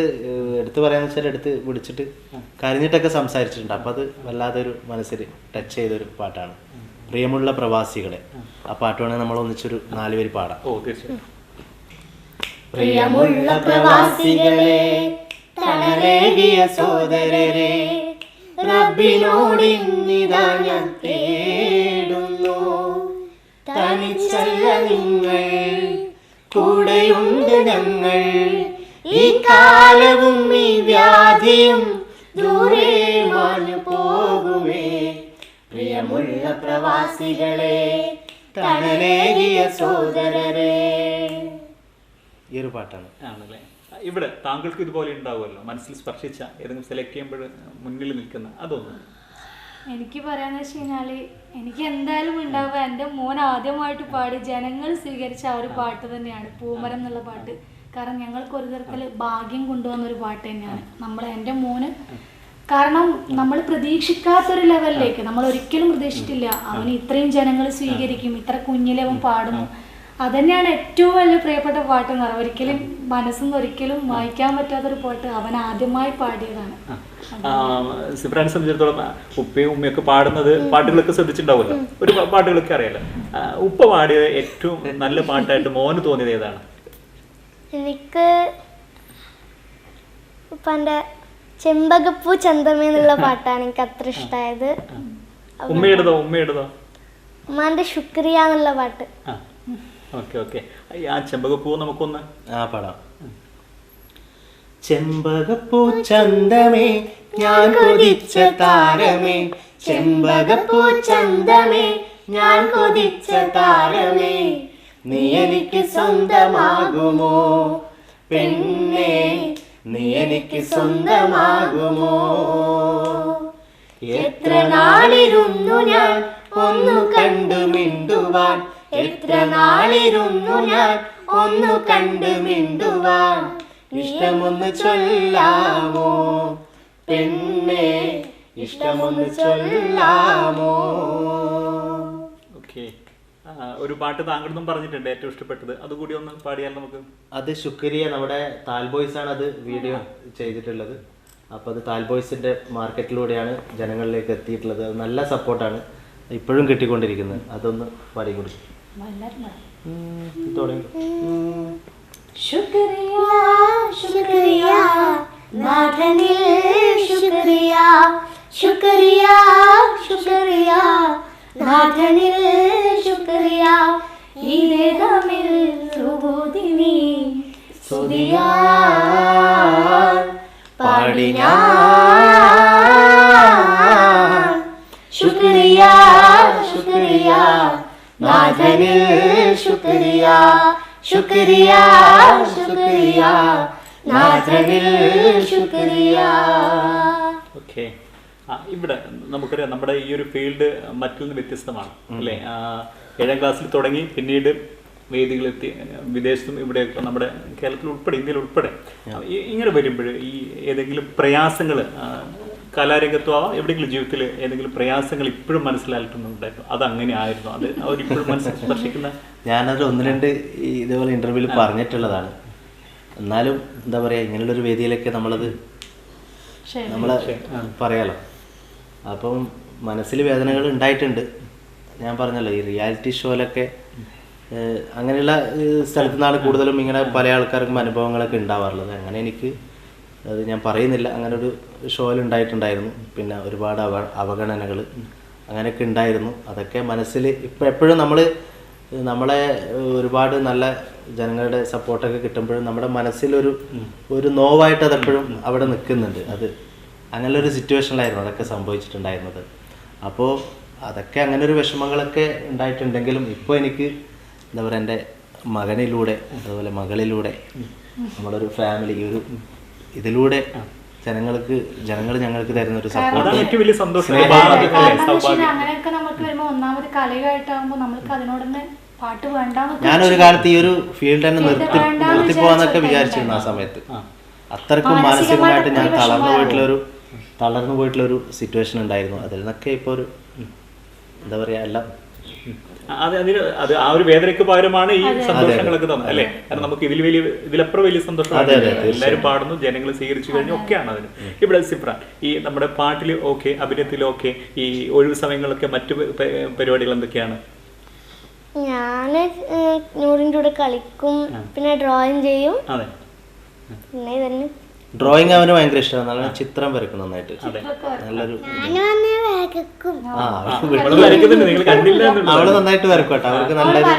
എടുത്ത് പറയാന്ന് വെച്ചാൽ എടുത്ത് വിളിച്ചിട്ട് കരഞ്ഞിട്ടൊക്കെ സംസാരിച്ചിട്ടുണ്ട്. അപ്പം അത് വല്ലാതൊരു മനസ്സിൽ ടച്ച് ചെയ്തൊരു പാട്ടാണ് പ്രിയമുള്ള പ്രവാസികളെ. ആ പാട്ട് വേണമെങ്കിൽ നമ്മൾ ഒന്നിച്ചൊരു 4 വരി പാടാം. പ്രിയമുള്ള പ്രവാസികളെ, തണലേകിയ സോദരരെ, റബ്ബിനോടിന്നിതാ ഞാൻ തേടുന്നു. തനിച്ചല്ല നിങ്ങൾ, കൂടെയുണ്ട് ഞങ്ങൾ. ഈ കാലവും ഈ വ്യാധിയും ദൂരെ മാഞ്ഞു പോകുമേ. പ്രിയമുള്ള പ്രവാസികളെ, തണലേകിയ സോദരരെ. ഈ ഒരു പാട്ടാണ്. ആണല്ലേ. ഇവിടെ താങ്കൾക്ക് ഇതുപോലെ ഉണ്ടാവുമല്ലോ, മനസ്സിൽ സ്പർശിച്ച ഏതെങ്കിലും സെലക്ട് ചെയ്യുമ്പോൾ മുന്നിൽ നിൽക്കുന്ന അതൊന്നും? എനിക്ക് പറയാന്ന് വെച്ച് കഴിഞ്ഞാൽ എനിക്ക് എന്തായാലും ഉണ്ടാവുക എൻ്റെ മോൻ ആദ്യമായിട്ട് പാടി ജനങ്ങൾ സ്വീകരിച്ച ആ ഒരു പാട്ട് തന്നെയാണ് പൂമരം എന്നുള്ള പാട്ട്. കാരണം ഞങ്ങൾക്ക് ഒരു തരത്തിൽ ഭാഗ്യം കൊണ്ടുവന്നൊരു പാട്ട് തന്നെയാണ് എൻ്റെ മോന്. കാരണം നമ്മൾ പ്രതീക്ഷിക്കാത്തൊരു ലെവലിലേക്ക് നമ്മൾ ഒരിക്കലും പ്രതീക്ഷിച്ചിട്ടില്ല അവന് ഇത്രയും ജനങ്ങൾ സ്വീകരിക്കും, ഇത്ര കുഞ്ഞിലെ അവൻ പാടുന്നു. അതന്നെയാണ് ഏറ്റവും വലിയ പ്രിയപ്പെട്ട പാട്ട് എന്ന് പറയുന്നത്. ഒരിക്കലും മനസ്സിൽ ഒരിക്കലും വായിക്കാൻ പറ്റാത്തൊരു പാട്ട് അവൻ ആദ്യമായി പാടിയതാണ്. സിബ്രാനെ സംബന്ധിച്ചിടത്തോളം ഉപ്പയും ഉമ്മയൊക്കെ പാടുന്നത് പാട്ടുകളൊക്കെ ശ്രദ്ധിച്ചിട്ടുണ്ടാവുമല്ലോ, ഒരു പാട്ടുകളൊക്കെ അറിയാലോ. ഉപ്പ പാടിയത് ഏറ്റവും നല്ല പാട്ടായിട്ട് മോന് തോന്നിയത് ഏതാണ്? എനിക്ക് ഉപ്പാൻ്റെ ചെമ്പകപ്പൂ ചന്തമേ എന്നുള്ള പാട്ടാണ് എനിക്ക് അത്ര ഇഷ്ടമായത്. ഉമ്മയുടേതോ? ഉമ്മാന്റെ ശുക്രിയ എന്നുള്ള പാട്ട്. ഓക്കെ. ആ ചെമ്പകപ്പൂ നമുക്കൊന്ന് പാടാം. ചെമ്പകപ്പൂ ചന്തമേ ഞാൻ കൊതിച്ച താരമേ, ചെമ്പകപ്പൂ ചന്തമേ ഞാൻ കൊതിച്ച താരമേ, നീ എനിക്ക് സ്വന്തമാകുമോ പെണ്ണേ, നീ എനിക്ക് സ്വന്തമാകുമോ. എത്ര നാളിരുന്നു ഞാൻ ഒന്നു കണ്ടു മിണ്ടുവാൻ, എത്ര നാളിരുന്നു ഞാൻ ഒന്നു കണ്ടു മിണ്ടുവാൻ, ഇഷ്ടമൊന്ന് ചൊല്ലാമോ പെണ്ണേ, ഇഷ്ടമൊന്ന് ചൊല്ലാമോ. ഓക്കെ. ഒരു പാട്ട് താങ്കളൊന്നും പറഞ്ഞിട്ടുണ്ട് ഏറ്റവും ഇഷ്ടപ്പെട്ടത്, അതുകൂടി ഒന്ന് പാടിയാൽ നമുക്ക്. അത് ശുക്രിയ, നമ്മുടെ താൽ ബോയ്സ് ആണ് അത് വീഡിയോ ചെയ്തിട്ടുള്ളത്. അപ്പോൾ അത് താൽ ബോയ്സിന്റെ മാർക്കറ്റിലൂടെയാണ് ജനങ്ങളിലേക്ക് എത്തിയിട്ടുള്ളത്. അത് നല്ല സപ്പോർട്ടാണ് ഇപ്പോഴും കിട്ടിക്കൊണ്ടിരിക്കുന്നത്. അതൊന്ന് പാടി കൊടുക്കും. ശുക്രിയ ശുക്രിയ നാഥനിൽ ശുക്രിയ, ശുക്രിയ ശുക്രിയ നാഥനിൽ ശുക്രിയ, ഈ ദേഹമിൽ സുബോധിനി സ്തുതിയാ പാടി ഞാൻ. ശുക്രിയ ശുക്രിയ നാഥനിൽ ശുക്രിയ, ശുക്രിയ ശുക്രിയ നാഥനിൽ ശുക്രിയ. ഓക്കെ. ഇവിടെ നമുക്കറിയാം നമ്മുടെ ഈ ഒരു ഫീൽഡ് മറ്റിൽ നിന്ന് വ്യത്യസ്തമാണ് അല്ലേ. 7ാം ക്ലാസ്സിൽ തുടങ്ങി പിന്നീട് വേദികളെത്തി വിദേശത്തും ഇവിടെയൊക്കെ നമ്മുടെ കേരളത്തിൽ ഉൾപ്പെടെ ഇന്ത്യയിൽ ഉൾപ്പെടെ ഇങ്ങനെ വരുമ്പോൾ ഈ ഏതെങ്കിലും പ്രയാസങ്ങൾ കലാരംഗത്തോ എവിടെയെങ്കിലും ജീവിതത്തിൽ ഏതെങ്കിലും പ്രയാസങ്ങൾ ഇപ്പോഴും മനസ്സിലായിട്ടുണ്ടായിരുന്നു? അത് അങ്ങനെ ആയിരുന്നു? അത് അവരിപ്പോഴും മനസ്സിൽ സ്പർശിക്കുന്ന? ഞാനത് 1-2 ഇതേപോലെ ഇന്റർവ്യൂവിൽ പറഞ്ഞിട്ടുള്ളതാണ്. എന്നാലും എന്താ പറയുക, ഇങ്ങനെയുള്ളൊരു വേദിയിലൊക്കെ നമ്മളത് പറയാലോ. അപ്പം മനസ്സിൽ വേദനകൾ ഉണ്ടായിട്ടുണ്ട്. ഞാൻ പറഞ്ഞല്ലോ, ഈ റിയാലിറ്റി ഷോയിലൊക്കെ അങ്ങനെയുള്ള സ്ഥലത്തു നിന്നാണ് കൂടുതലും ഇങ്ങനെ പല ആൾക്കാർക്കും അനുഭവങ്ങളൊക്കെ ഉണ്ടാവാറുള്ളത്. അങ്ങനെ എനിക്ക് അത് ഞാൻ പറയുന്നില്ല, അങ്ങനെ ഒരു ഷോയിൽ ഉണ്ടായിട്ടുണ്ടായിരുന്നു. പിന്നെ ഒരുപാട് അവഗണനകൾ അങ്ങനെയൊക്കെ ഉണ്ടായിരുന്നു. അതൊക്കെ മനസ്സിൽ ഇപ്പം എപ്പോഴും നമ്മൾ നമ്മളെ ഒരുപാട് നല്ല ജനങ്ങളുടെ സപ്പോർട്ടൊക്കെ കിട്ടുമ്പോഴും നമ്മുടെ മനസ്സിലൊരു നോവായിട്ട് അതെപ്പോഴും അവിടെ നിൽക്കുന്നുണ്ട്. അത് അങ്ങനെയൊരു സിറ്റുവേഷനിലായിരുന്നു അതൊക്കെ സംഭവിച്ചിട്ടുണ്ടായിരുന്നത്. അപ്പോൾ അതൊക്കെ അങ്ങനെ ഒരു വിഷമങ്ങളൊക്കെ ഉണ്ടായിട്ടുണ്ടെങ്കിലും ഇപ്പോൾ എനിക്ക് എന്താ പറയുക, എൻ്റെ മകനിലൂടെ അതുപോലെ മകളിലൂടെ നമ്മളൊരു ഫാമിലി ഇതിലൂടെ ജനങ്ങൾ ഞങ്ങൾക്ക് തരുന്ന ഒരു സപ്പോർട്ട്, ഏറ്റവും വലിയ സന്തോഷം. അങ്ങനെയൊക്കെ നമുക്ക് വരുമ്പോ ഒന്നാമത് കലയുമായിട്ടാകുമ്പോ നമ്മൾക്ക് അതിനോട് തന്നെ പാട്ട് വേണ്ടാന്ന് ഞാനൊരു കാലത്ത് ഈ ഒരു ഫീൽഡ് തന്നെ നിർത്തിപ്പോവാന്നൊക്കെ വിചാരിച്ചിരുന്നു ആ സമയത്ത്. അത്രക്കും മാനസികമായിട്ട് ഞാൻ തളർന്നു പോയിട്ടുള്ളൊരു സിറ്റുവേഷൻ ഉണ്ടായിരുന്നു. അതിൽ നിന്നൊക്കെ ഇപ്പോൾ ഒരു എന്താ പറയുക എല്ലാം അത് ആ ഒരു വേദനയ്ക്ക് പകരമാണ് ഈ സന്തോഷങ്ങളൊക്കെ തന്നെ അല്ലേ? കാരണം നമുക്ക് ഇതിലപ്പുറം വലിയ സന്തോഷം എല്ലാവരും പാടുന്നു, ജനങ്ങൾ സ്വീകരിച്ചു കഴിഞ്ഞു ഒക്കെയാണ് അതിന്. ഇവിടെ സിഫ്രാൻ, ഈ നമ്മുടെ പാട്ടിൽ ഓക്കെ, അഭിനയത്തിലൊക്കെ, ഈ ഒഴിവ് സമയങ്ങളൊക്കെ മറ്റു പരിപാടികൾ എന്തൊക്കെയാണ്? ഞാൻ നൂറിൻ്റെ കൂടെ കളിക്കും, പിന്നെ ഡ്രോയിങ് ചെയ്യും. അതെ, പിന്നെ ഇതന്നെ ഡ്രോയിങ് അവന് ഭയങ്കര ഇഷ്ടമാണ്. നല്ല ചിത്രം വരക്കും നന്നായിട്ട്. നല്ലൊരു അവള് നന്നായിട്ട് വരക്കും കേട്ടോ. അവൾക്ക് നല്ലൊരു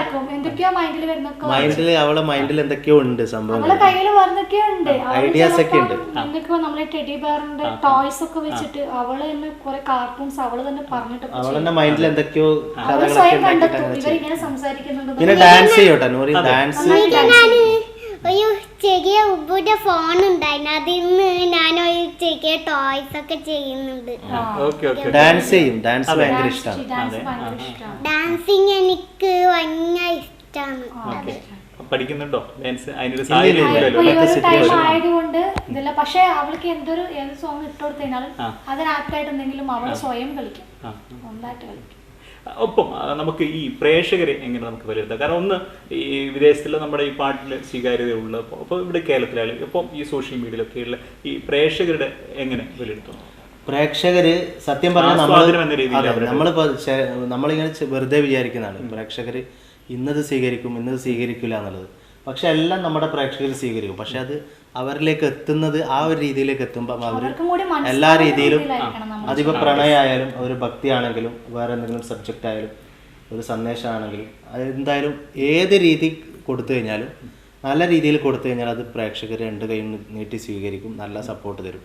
അവളെ മൈൻഡിൽ എന്തൊക്കെയോ ഉണ്ട് സംഭവങ്ങൾ, ഐഡിയാസ് ഒക്കെ ഉണ്ട്. അവൾ തന്നെ മൈൻഡിൽ എന്തൊക്കെയോ കഥകളൊക്കെ ഉണ്ടാക്കിയിട്ട്. പിന്നെ ഡാൻസ് ചെയ്യോട്ടെ നൂറി, ഡാൻസ്. ഒരു ചെറിയ ഉബുടെ ഫോൺ ഉണ്ടായിരുന്നു, അതിൽ നിന്ന് ഞാനൊരു ചെറിയ ടോയ്സ് ഒക്കെ ചെയ്യുന്നുണ്ട്. ഡാൻസ് ചെയ്യും, ഡാൻസ് ഭയങ്കര ഇഷ്ടമാണ്. ഡാൻസിങ് എനിക്ക് ഭയങ്കര ഇഷ്ടമാണ്. പഠിക്കുന്നുണ്ടോ ഡാൻസ്? ആയതുകൊണ്ട് ഇതില്ല. പക്ഷെ അവൾക്ക് ഏത് സോങ് ഇട്ടുകൊടുത്തു കഴിഞ്ഞാലും അതിനാക്റ്റായിട്ട് എന്തെങ്കിലും അവൾ സ്വയം കളിക്കും, സ്വന്തമായിട്ട് കളിക്കും. ഒപ്പം നമുക്ക് ഈ പ്രേക്ഷകരെ എങ്ങനെ നമുക്ക് വിലയിരുത്താം? കാരണം ഒന്ന് ഈ വിദേശത്തിലെ നമ്മുടെ ഈ പാട്ടിൽ സ്വീകാര്യതയുള്ള, അപ്പോൾ ഇവിടെ കേരളത്തിലായാലും ഇപ്പം ഈ സോഷ്യൽ മീഡിയയിലൊക്കെയുള്ള ഈ പ്രേക്ഷകരുടെ എങ്ങനെ വിലയിരുത്തുന്നു? പ്രേക്ഷകര് സത്യം പറഞ്ഞാൽ നമ്മളിങ്ങനെ വെറുതെ വിചാരിക്കുന്നതാണ് പ്രേക്ഷകര് ഇന്നത് സ്വീകരിക്കില്ല എന്നുള്ളത്. പക്ഷെ എല്ലാം നമ്മുടെ പ്രേക്ഷകർ സ്വീകരിക്കും. പക്ഷെ അത് അവരിലേക്ക് എത്തുന്നത് ആ ഒരു രീതിയിലേക്ക് എത്തുമ്പോൾ അവർ എല്ലാ രീതിയിലും, അതിപ്പോൾ പ്രണയമായാലും ഒരു ഭക്തിയാണെങ്കിലും വേറെ എന്തെങ്കിലും സബ്ജക്റ്റ് ആയാലും ഒരു സന്ദേശമാണെങ്കിലും അതെന്തായാലും ഏത് രീതി കൊടുത്തു കഴിഞ്ഞാലും നല്ല രീതിയിൽ കൊടുത്തു കഴിഞ്ഞാൽ അത് പ്രേക്ഷകർ രണ്ട് കൈ നീട്ടി സ്വീകരിക്കും, നല്ല സപ്പോർട്ട് തരും.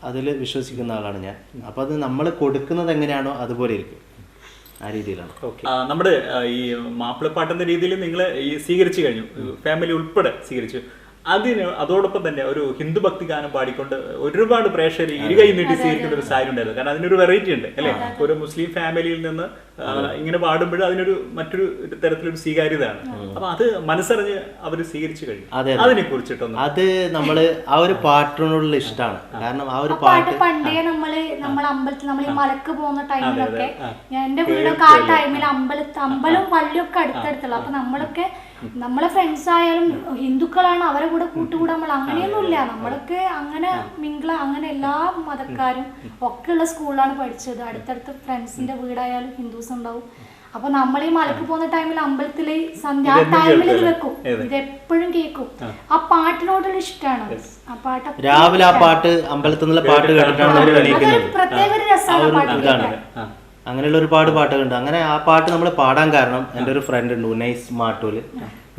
അതിൽ വിശ്വസിക്കുന്ന ആളാണ് ഞാൻ. അപ്പോൾ അത് നമ്മൾ കൊടുക്കുന്നത് എങ്ങനെയാണോ അതുപോലെ ഇരിക്കും, ആ രീതിയിലാണ്. നമ്മുടെ ഈ മാപ്പിളപ്പാട്ടെന്ന രീതിയിൽ നിങ്ങൾ ഈ സ്വീകരിച്ചു കഴിഞ്ഞു, ഫാമിലി ഉൾപ്പെടെ സ്വീകരിച്ചു. അതോടൊപ്പം തന്നെ ഒരു ഹിന്ദു ഭക്തി ഗാനം പാടിക്കൊണ്ട് ഒരുപാട് പ്രേക്ഷകർ ഇരുകൈ നീട്ടി സ്വീകരിക്കുന്ന ഒരു സാരി ഉണ്ടായിരുന്നു. കാരണം അതിനൊരു വെറൈറ്റി ഉണ്ട് അല്ലേ? ഒരു മുസ്ലിം ഫാമിലിയിൽ നിന്ന് ഇങ്ങനെ പാടുമ്പോൾ അതിനൊരു മറ്റൊരു തരത്തിലൊരു സ്വീകാര്യതയാണ്. അപ്പൊ അത് മനസ്സറിഞ്ഞ് അവർ സ്വീകരിച്ചു കഴിഞ്ഞു. അതിനെ കുറിച്ചിട്ടൊന്നും അത് നമ്മള് ആ ഒരു പാട്ടിനോടുള്ള ഇഷ്ടമാണ്. കാരണം ആ ഒരു പാട്ട് പണ്ടേ നമ്മളെ അമ്പലത്തിൽ നമ്മൾ ഈ മലക്ക് പോകുന്ന ടൈമിലൊക്കെ, എന്റെ വീടൊക്കെ ആ ടൈമിൽ അമ്പലവും പള്ളിയൊക്കെ അടുത്തടുത്തുള്ള, അപ്പൊ നമ്മളെ ഫ്രണ്ട്സ് ആയാലും ഹിന്ദുക്കളാണ്, അവരെ കൂടെ കൂട്ടുകൂടാൻ നമ്മൾ അങ്ങനെയൊന്നുമില്ല. നമ്മളൊക്കെ അങ്ങനെ അങ്ങനെ എല്ലാ മതക്കാരും ഒക്കെ ഉള്ള സ്കൂളിലാണ് പഠിച്ചത്. അടുത്തടുത്ത് ഫ്രണ്ട്സിന്റെ വീടായാലും ഹിന്ദുസ് ഉണ്ടാവും. അപ്പൊ നമ്മൾ ഈ മലക്ക് പോകുന്ന ടൈമിൽ അമ്പലത്തില് സന്ധ്യ ടൈമിൽ ഇത് വെക്കും, ഇത് എപ്പോഴും കേൾക്കും. ആ പാട്ടിനോടുള്ള ഇഷ്ടമാണ്. ആ പാട്ട് രാവിലെ ആ പാട്ട് അമ്പലത്തിൽ നിന്നുള്ള പാട്ട് കേട്ടിട്ടാണ് പ്രത്യേക ഒരു രസമാണ് പാട്ട്. അങ്ങനെയുള്ള ഒരുപാട് പാട്ടുകളുണ്ട്. അങ്ങനെ ആ പാട്ട് നമ്മൾ പാടാൻ കാരണം എൻ്റെ ഒരു ഫ്രണ്ട് ഉണ്ട്, ഉനൈസ് മാട്ടൂല്,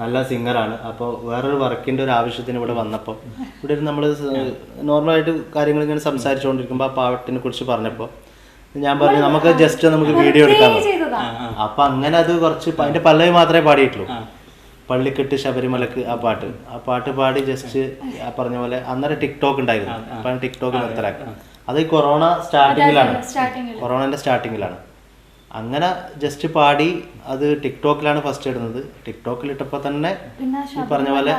നല്ല സിംഗറാണ്. അപ്പോൾ വേറൊരു വർക്കിൻ്റെ ഒരു ആവശ്യത്തിന് ഇവിടെ വന്നപ്പോൾ ഇവിടെ നമ്മൾ നോർമലായിട്ട് കാര്യങ്ങൾ ഇങ്ങനെ സംസാരിച്ചുകൊണ്ടിരിക്കുമ്പോൾ ആ പാട്ടിനെ കുറിച്ച് പറഞ്ഞപ്പോൾ ഞാൻ പറഞ്ഞു നമുക്ക് വീഡിയോ എടുക്കാം. അപ്പം അങ്ങനെ അത് കുറച്ച് അതിൻ്റെ പല്ലവി മാത്രമേ പാടിയിട്ടുള്ളൂ. പള്ളിക്കെട്ട് ശബരിമലക്ക് ആ പാട്ട് പാടി ജസ്റ്റ് പറഞ്ഞ പോലെ അന്നേരം ടിക്ടോക്ക് ഉണ്ടായിരുന്നു. അപ്പം ടിക്ടോക്ക് നിർത്തലാക്കി. അത് കൊറോണന്റെ സ്റ്റാർട്ടിങ്ങിലാണ്. അങ്ങനെ ജസ്റ്റ് പാടി അത് ടിക്ടോക്കിലാണ് ഫസ്റ്റ് ഇടുന്നത്. ടിക്ടോക്കിൽ ഇട്ടപ്പോൾ തന്നെ ഈ പറഞ്ഞ പോലെ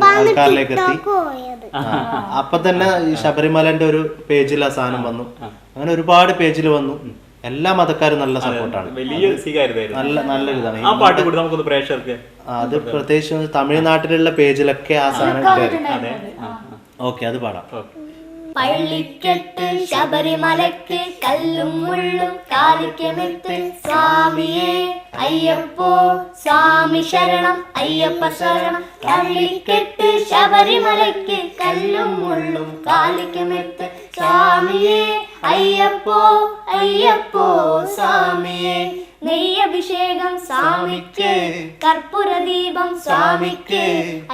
ആൾക്കാരിലേക്ക് എത്തി. അപ്പൊ തന്നെ ഈ ശബരിമലന്റെ ഒരു പേജിൽ ആ സാധനം വന്നു. അങ്ങനെ ഒരുപാട് പേജിൽ വന്നു. എല്ലാ മതക്കാരും നല്ല സപ്പോർട്ടാണ്, നല്ല ഇതാണ്. അത് പ്രത്യേകിച്ച് തമിഴ്നാട്ടിലുള്ള പേജിലൊക്കെ ആ സാധനം കയറി. ഓക്കെ, അത് പാടാം. പള്ളിക്കെട്ട് ശബരിമലയ്ക്ക് കല്ലും മുള്ളും കാലിക്കമെത്ത് സ്വാമിയേ അയ്യപ്പോ സ്വാമി ശരണം അയ്യപ്പ ശരണം. പള്ളിക്കെട്ട് ശബരിമലയ്ക്ക് കല്ലും മുള്ളും കാലിക്കമെത്ത് സ്വാമിയേ അയ്യപ്പോ അയ്യപ്പോ സ്വാമിയേ. നെയ്യഭിഷേകം സ്വാമിക്ക്, കർപ്പൂരദീപം സ്വാമിക്ക്,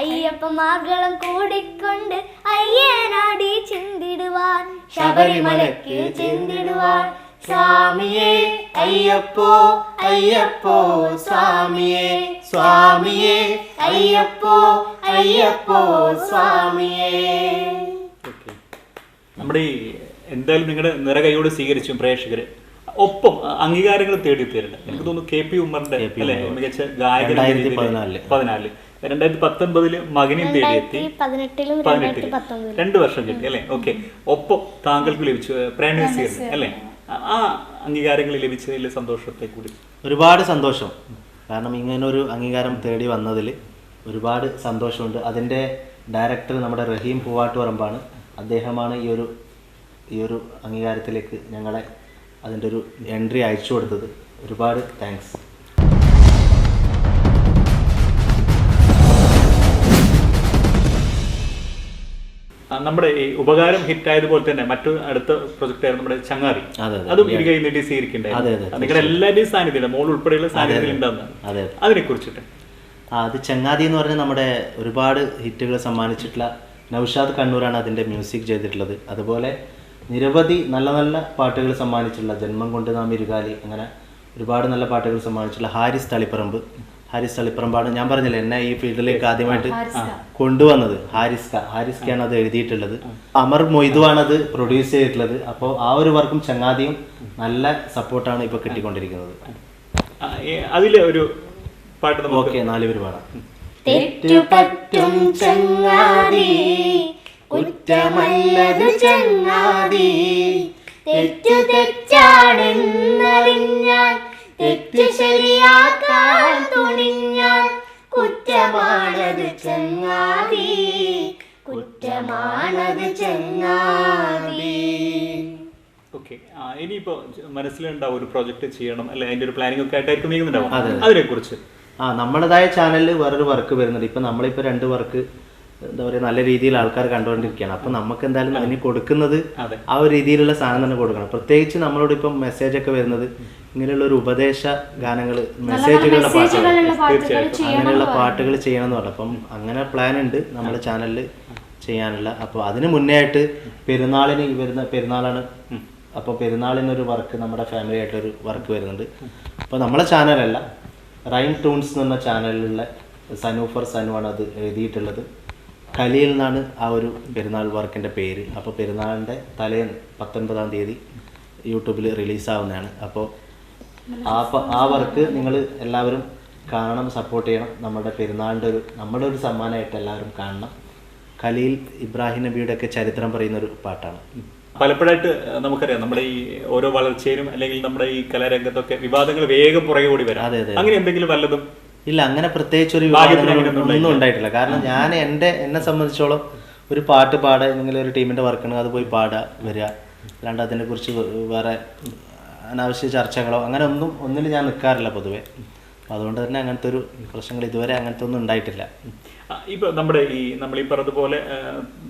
അയ്യപ്പമാർഗളം കൂടിക്കൊണ്ട് അയ്യനാടി ചിന്തിടുവാൻ, ശബരിമലയ്ക്ക് ചിന്തിടുവാൻ. സ്വാമിയേ അയ്യപ്പോ അയ്യപ്പോ സ്വാമിയേ, സ്വാമിയേ അയ്യപ്പോ അയ്യപ്പോ സ്വാമിയേ. നമ്മുടെ ഈ എന്തായാലും നിങ്ങളുടെ നിറകൈയോട് സ്വീകരിച്ചു പ്രേക്ഷകര്. ഒപ്പം അംഗീകാരങ്ങൾ തേടി തരുന്നുണ്ട്. എനിക്ക് തോന്നുന്നു KP ഉമ്മറിന്റെ അല്ലെ മികച്ച ഗായകൻ 2014, 2019 മകനെയും തേടിയെത്തി, 18 2 വർഷം കിട്ടി അല്ലെ. ഓക്കെ, ഒപ്പം താങ്കൾക്ക് ലഭിച്ചു പ്രേംനസീർ അല്ലെ. ആ അംഗീകാരങ്ങൾ ലഭിച്ചതിൽ സന്തോഷത്തെ കൂടി ഒരുപാട് സന്തോഷം. കാരണം ഇങ്ങനൊരു അംഗീകാരം തേടി വന്നതിൽ ഒരുപാട് സന്തോഷമുണ്ട്. അതിൻ്റെ ഡയറക്ടർ നമ്മുടെ റഹീം പൂവാട്ടുപറമ്പാണ്. അദ്ദേഹമാണ് ഈ ഒരു അംഗീകാരത്തിലേക്ക് ഞങ്ങളെ അതിൻ്റെ ഒരു എൻട്രി അയച്ചു കൊടുത്തത്. ഒരുപാട് താങ്ക്സ്. നമ്മുടെ ഈ ഉപകാരം ഹിറ്റ് ആയതുപോലെ തന്നെ മറ്റൊരു അടുത്ത പ്രൊജക്ട് ആയിരുന്നു നമ്മുടെ ചങ്ങാതി. അതും ഇരു കൈ നീട്ടി സ്വീകരിക്കുന്നുണ്ടായിരുന്നു. നിങ്ങളുടെ എല്ലാവരുടെയും സാന്നിധ്യം, മോൾ ഉൾപ്പെടെയുള്ള സാന്നിധ്യം ഉണ്ടാകുന്നതാണ്. അതിനെ കുറിച്ചിട്ട് അത് ചങ്ങാതി എന്ന് പറഞ്ഞാൽ നമ്മുടെ ഒരുപാട് ഹിറ്റുകൾ സമ്മാനിച്ചിട്ടുള്ള നൗഷാദ് കണ്ണൂരാണ് അതിൻ്റെ മ്യൂസിക് ചെയ്തിട്ടുള്ളത്. അതുപോലെ നിരവധി നല്ല നല്ല പാട്ടുകൾ സമ്മാനിച്ചിട്ടുള്ള ജന്മം കൊണ്ട് നാം ഇരുകാലി, അങ്ങനെ ഒരുപാട് നല്ല പാട്ടുകൾ സമ്മാനിച്ചിട്ടുള്ള ഹാരിസ് തളിപ്പറമ്പാണ്. ഞാൻ പറഞ്ഞില്ലേ എന്നെ ഈ ഫീൽഡിലേക്ക് ആദ്യമായിട്ട് കൊണ്ടുവന്നത്. ഹാരിസ്ക്കാണ് അത് എഴുതിയിട്ടുള്ളത്. അമർ മൊയ്തുവാണ് അത് പ്രൊഡ്യൂസ് ചെയ്തിട്ടുള്ളത്. അപ്പോൾ ആ ഒരു വർക്കും ചങ്ങാതിയും നല്ല സപ്പോർട്ടാണ് ഇപ്പോൾ കിട്ടിക്കൊണ്ടിരിക്കുന്നത്. അതിലെ ഒരു പാട്ട് ഓക്കെ, 4 പേര് പാടാം. തെറ്റുപറ്റും ചങ്ങാതി, കുറ്റമല്ലതു ചങ്ങാതി, തെറ്റു തെറ്റാണെന്നറിഞ്ഞാൽ തെറ്റു ശരിയാക്കാൻ തുണിഞ്ഞാൽ കുറ്റമാണത് ചങ്ങാതി, കുറ്റമാണത് ചങ്ങാതി. ഓക്കെ, ഇനിയിപ്പോ മനസ്സിലുണ്ടാവും ഒരു പ്രോജക്റ്റ് ചെയ്യണം അല്ലെ, അതിന്റെ ഒരു പ്ലാനിംഗ് ഒക്കെ ആയിട്ടായിരിക്കും നീങ്ങുന്നുണ്ടാവും. അതിനെ കുറിച്ച് നമ്മുടേതായ ചാനലിൽ വേറൊരു വർക്ക് വരുന്നുണ്ട്. ഇപ്പം നമ്മളിപ്പോൾ 2 വർക്ക് എന്താ പറയുക നല്ല രീതിയിൽ ആൾക്കാർ കണ്ടുകൊണ്ടിരിക്കുകയാണ്. അപ്പം നമുക്ക് എന്തായാലും അതിന് കൊടുക്കുന്നത് ആ ഒരു രീതിയിലുള്ള സാധനം തന്നെ കൊടുക്കണം. പ്രത്യേകിച്ച് നമ്മളോട് ഇപ്പം മെസ്സേജൊക്കെ വരുന്നത് ഇങ്ങനെയുള്ള ഒരു ഉപദേശ ഗാനങ്ങൾ, മെസ്സേജുകളുടെ അങ്ങനെയുള്ള പാട്ടുകൾ ചെയ്യണം എന്ന് പറഞ്ഞു. അപ്പം അങ്ങനെ പ്ലാൻ ഉണ്ട് നമ്മുടെ ചാനലിൽ ചെയ്യാനുള്ള. അപ്പോൾ അതിന് മുന്നേ ആയിട്ട് പെരുന്നാളിന് വരുന്ന പെരുന്നാളാണ്. അപ്പോൾ പെരുന്നാളിനൊരു വർക്ക് നമ്മുടെ ഫാമിലി ആയിട്ടൊരു വർക്ക് വരുന്നുണ്ട്. അപ്പോൾ നമ്മളെ ചാനലല്ല, റൈം ടൂൺസ് എന്ന് പറഞ്ഞ ചാനലിലുള്ള സനുവാണ് അത് എഴുതിയിട്ടുള്ളത്. കലിയിൽ നിന്നാണ് ആ ഒരു പെരുന്നാൾ വർക്കിൻ്റെ പേര്. അപ്പോൾ പെരുന്നാളിൻ്റെ തലേന്ന് 19-ാം തീയതി യൂട്യൂബിൽ റിലീസാവുന്നതാണ്. അപ്പോൾ ആ വർക്ക് നിങ്ങൾ എല്ലാവരും കാണണം, സപ്പോർട്ട് ചെയ്യണം. നമ്മുടെ പെരുന്നാളിൻ്റെ നമ്മുടെ ഒരു സമ്മാനമായിട്ട് എല്ലാവരും കാണണം. ഖലീൽ ഇബ്രാഹിം നബിയുടെ ഒക്കെ ചരിത്രം പറയുന്നൊരു പാട്ടാണ്. പലപ്പോഴായിട്ട് നമുക്കറിയാം നമ്മുടെ ഈ ഓരോ വളർച്ചയിലും അല്ലെങ്കിൽ നമ്മുടെ ഈ കലാരംഗത്തൊക്കെ വിവാദങ്ങൾ വേഗം പുറകെ ഓടി വരാം. അങ്ങനെ എന്തെങ്കിലും വല്ലതും ഇല്ല, അങ്ങനെ പ്രത്യേകിച്ച് ഒരു ഒന്നും ഉണ്ടായിട്ടില്ല. കാരണം ഞാൻ എന്നെ സംബന്ധിച്ചോളം ഒരു പാട്ട് പാടുക, എന്തെങ്കിലും ഒരു ടീമിൻ്റെ വർക്കാണെങ്കിൽ അത് പോയി പാടുക വരിക, അല്ലാണ്ട് അതിനെക്കുറിച്ച് വേറെ അനാവശ്യ ചർച്ചകളോ അങ്ങനെ ഒന്നിലും ഞാൻ നിൽക്കാറില്ല പൊതുവെ. അതുകൊണ്ട് തന്നെ അങ്ങനത്തെ ഒരു പ്രശ്നങ്ങൾ ഇതുവരെ അങ്ങനത്തെ ഒന്നും ഉണ്ടായിട്ടില്ല. ഇപ്പൊ നമ്മൾ ഈ പറഞ്ഞതുപോലെ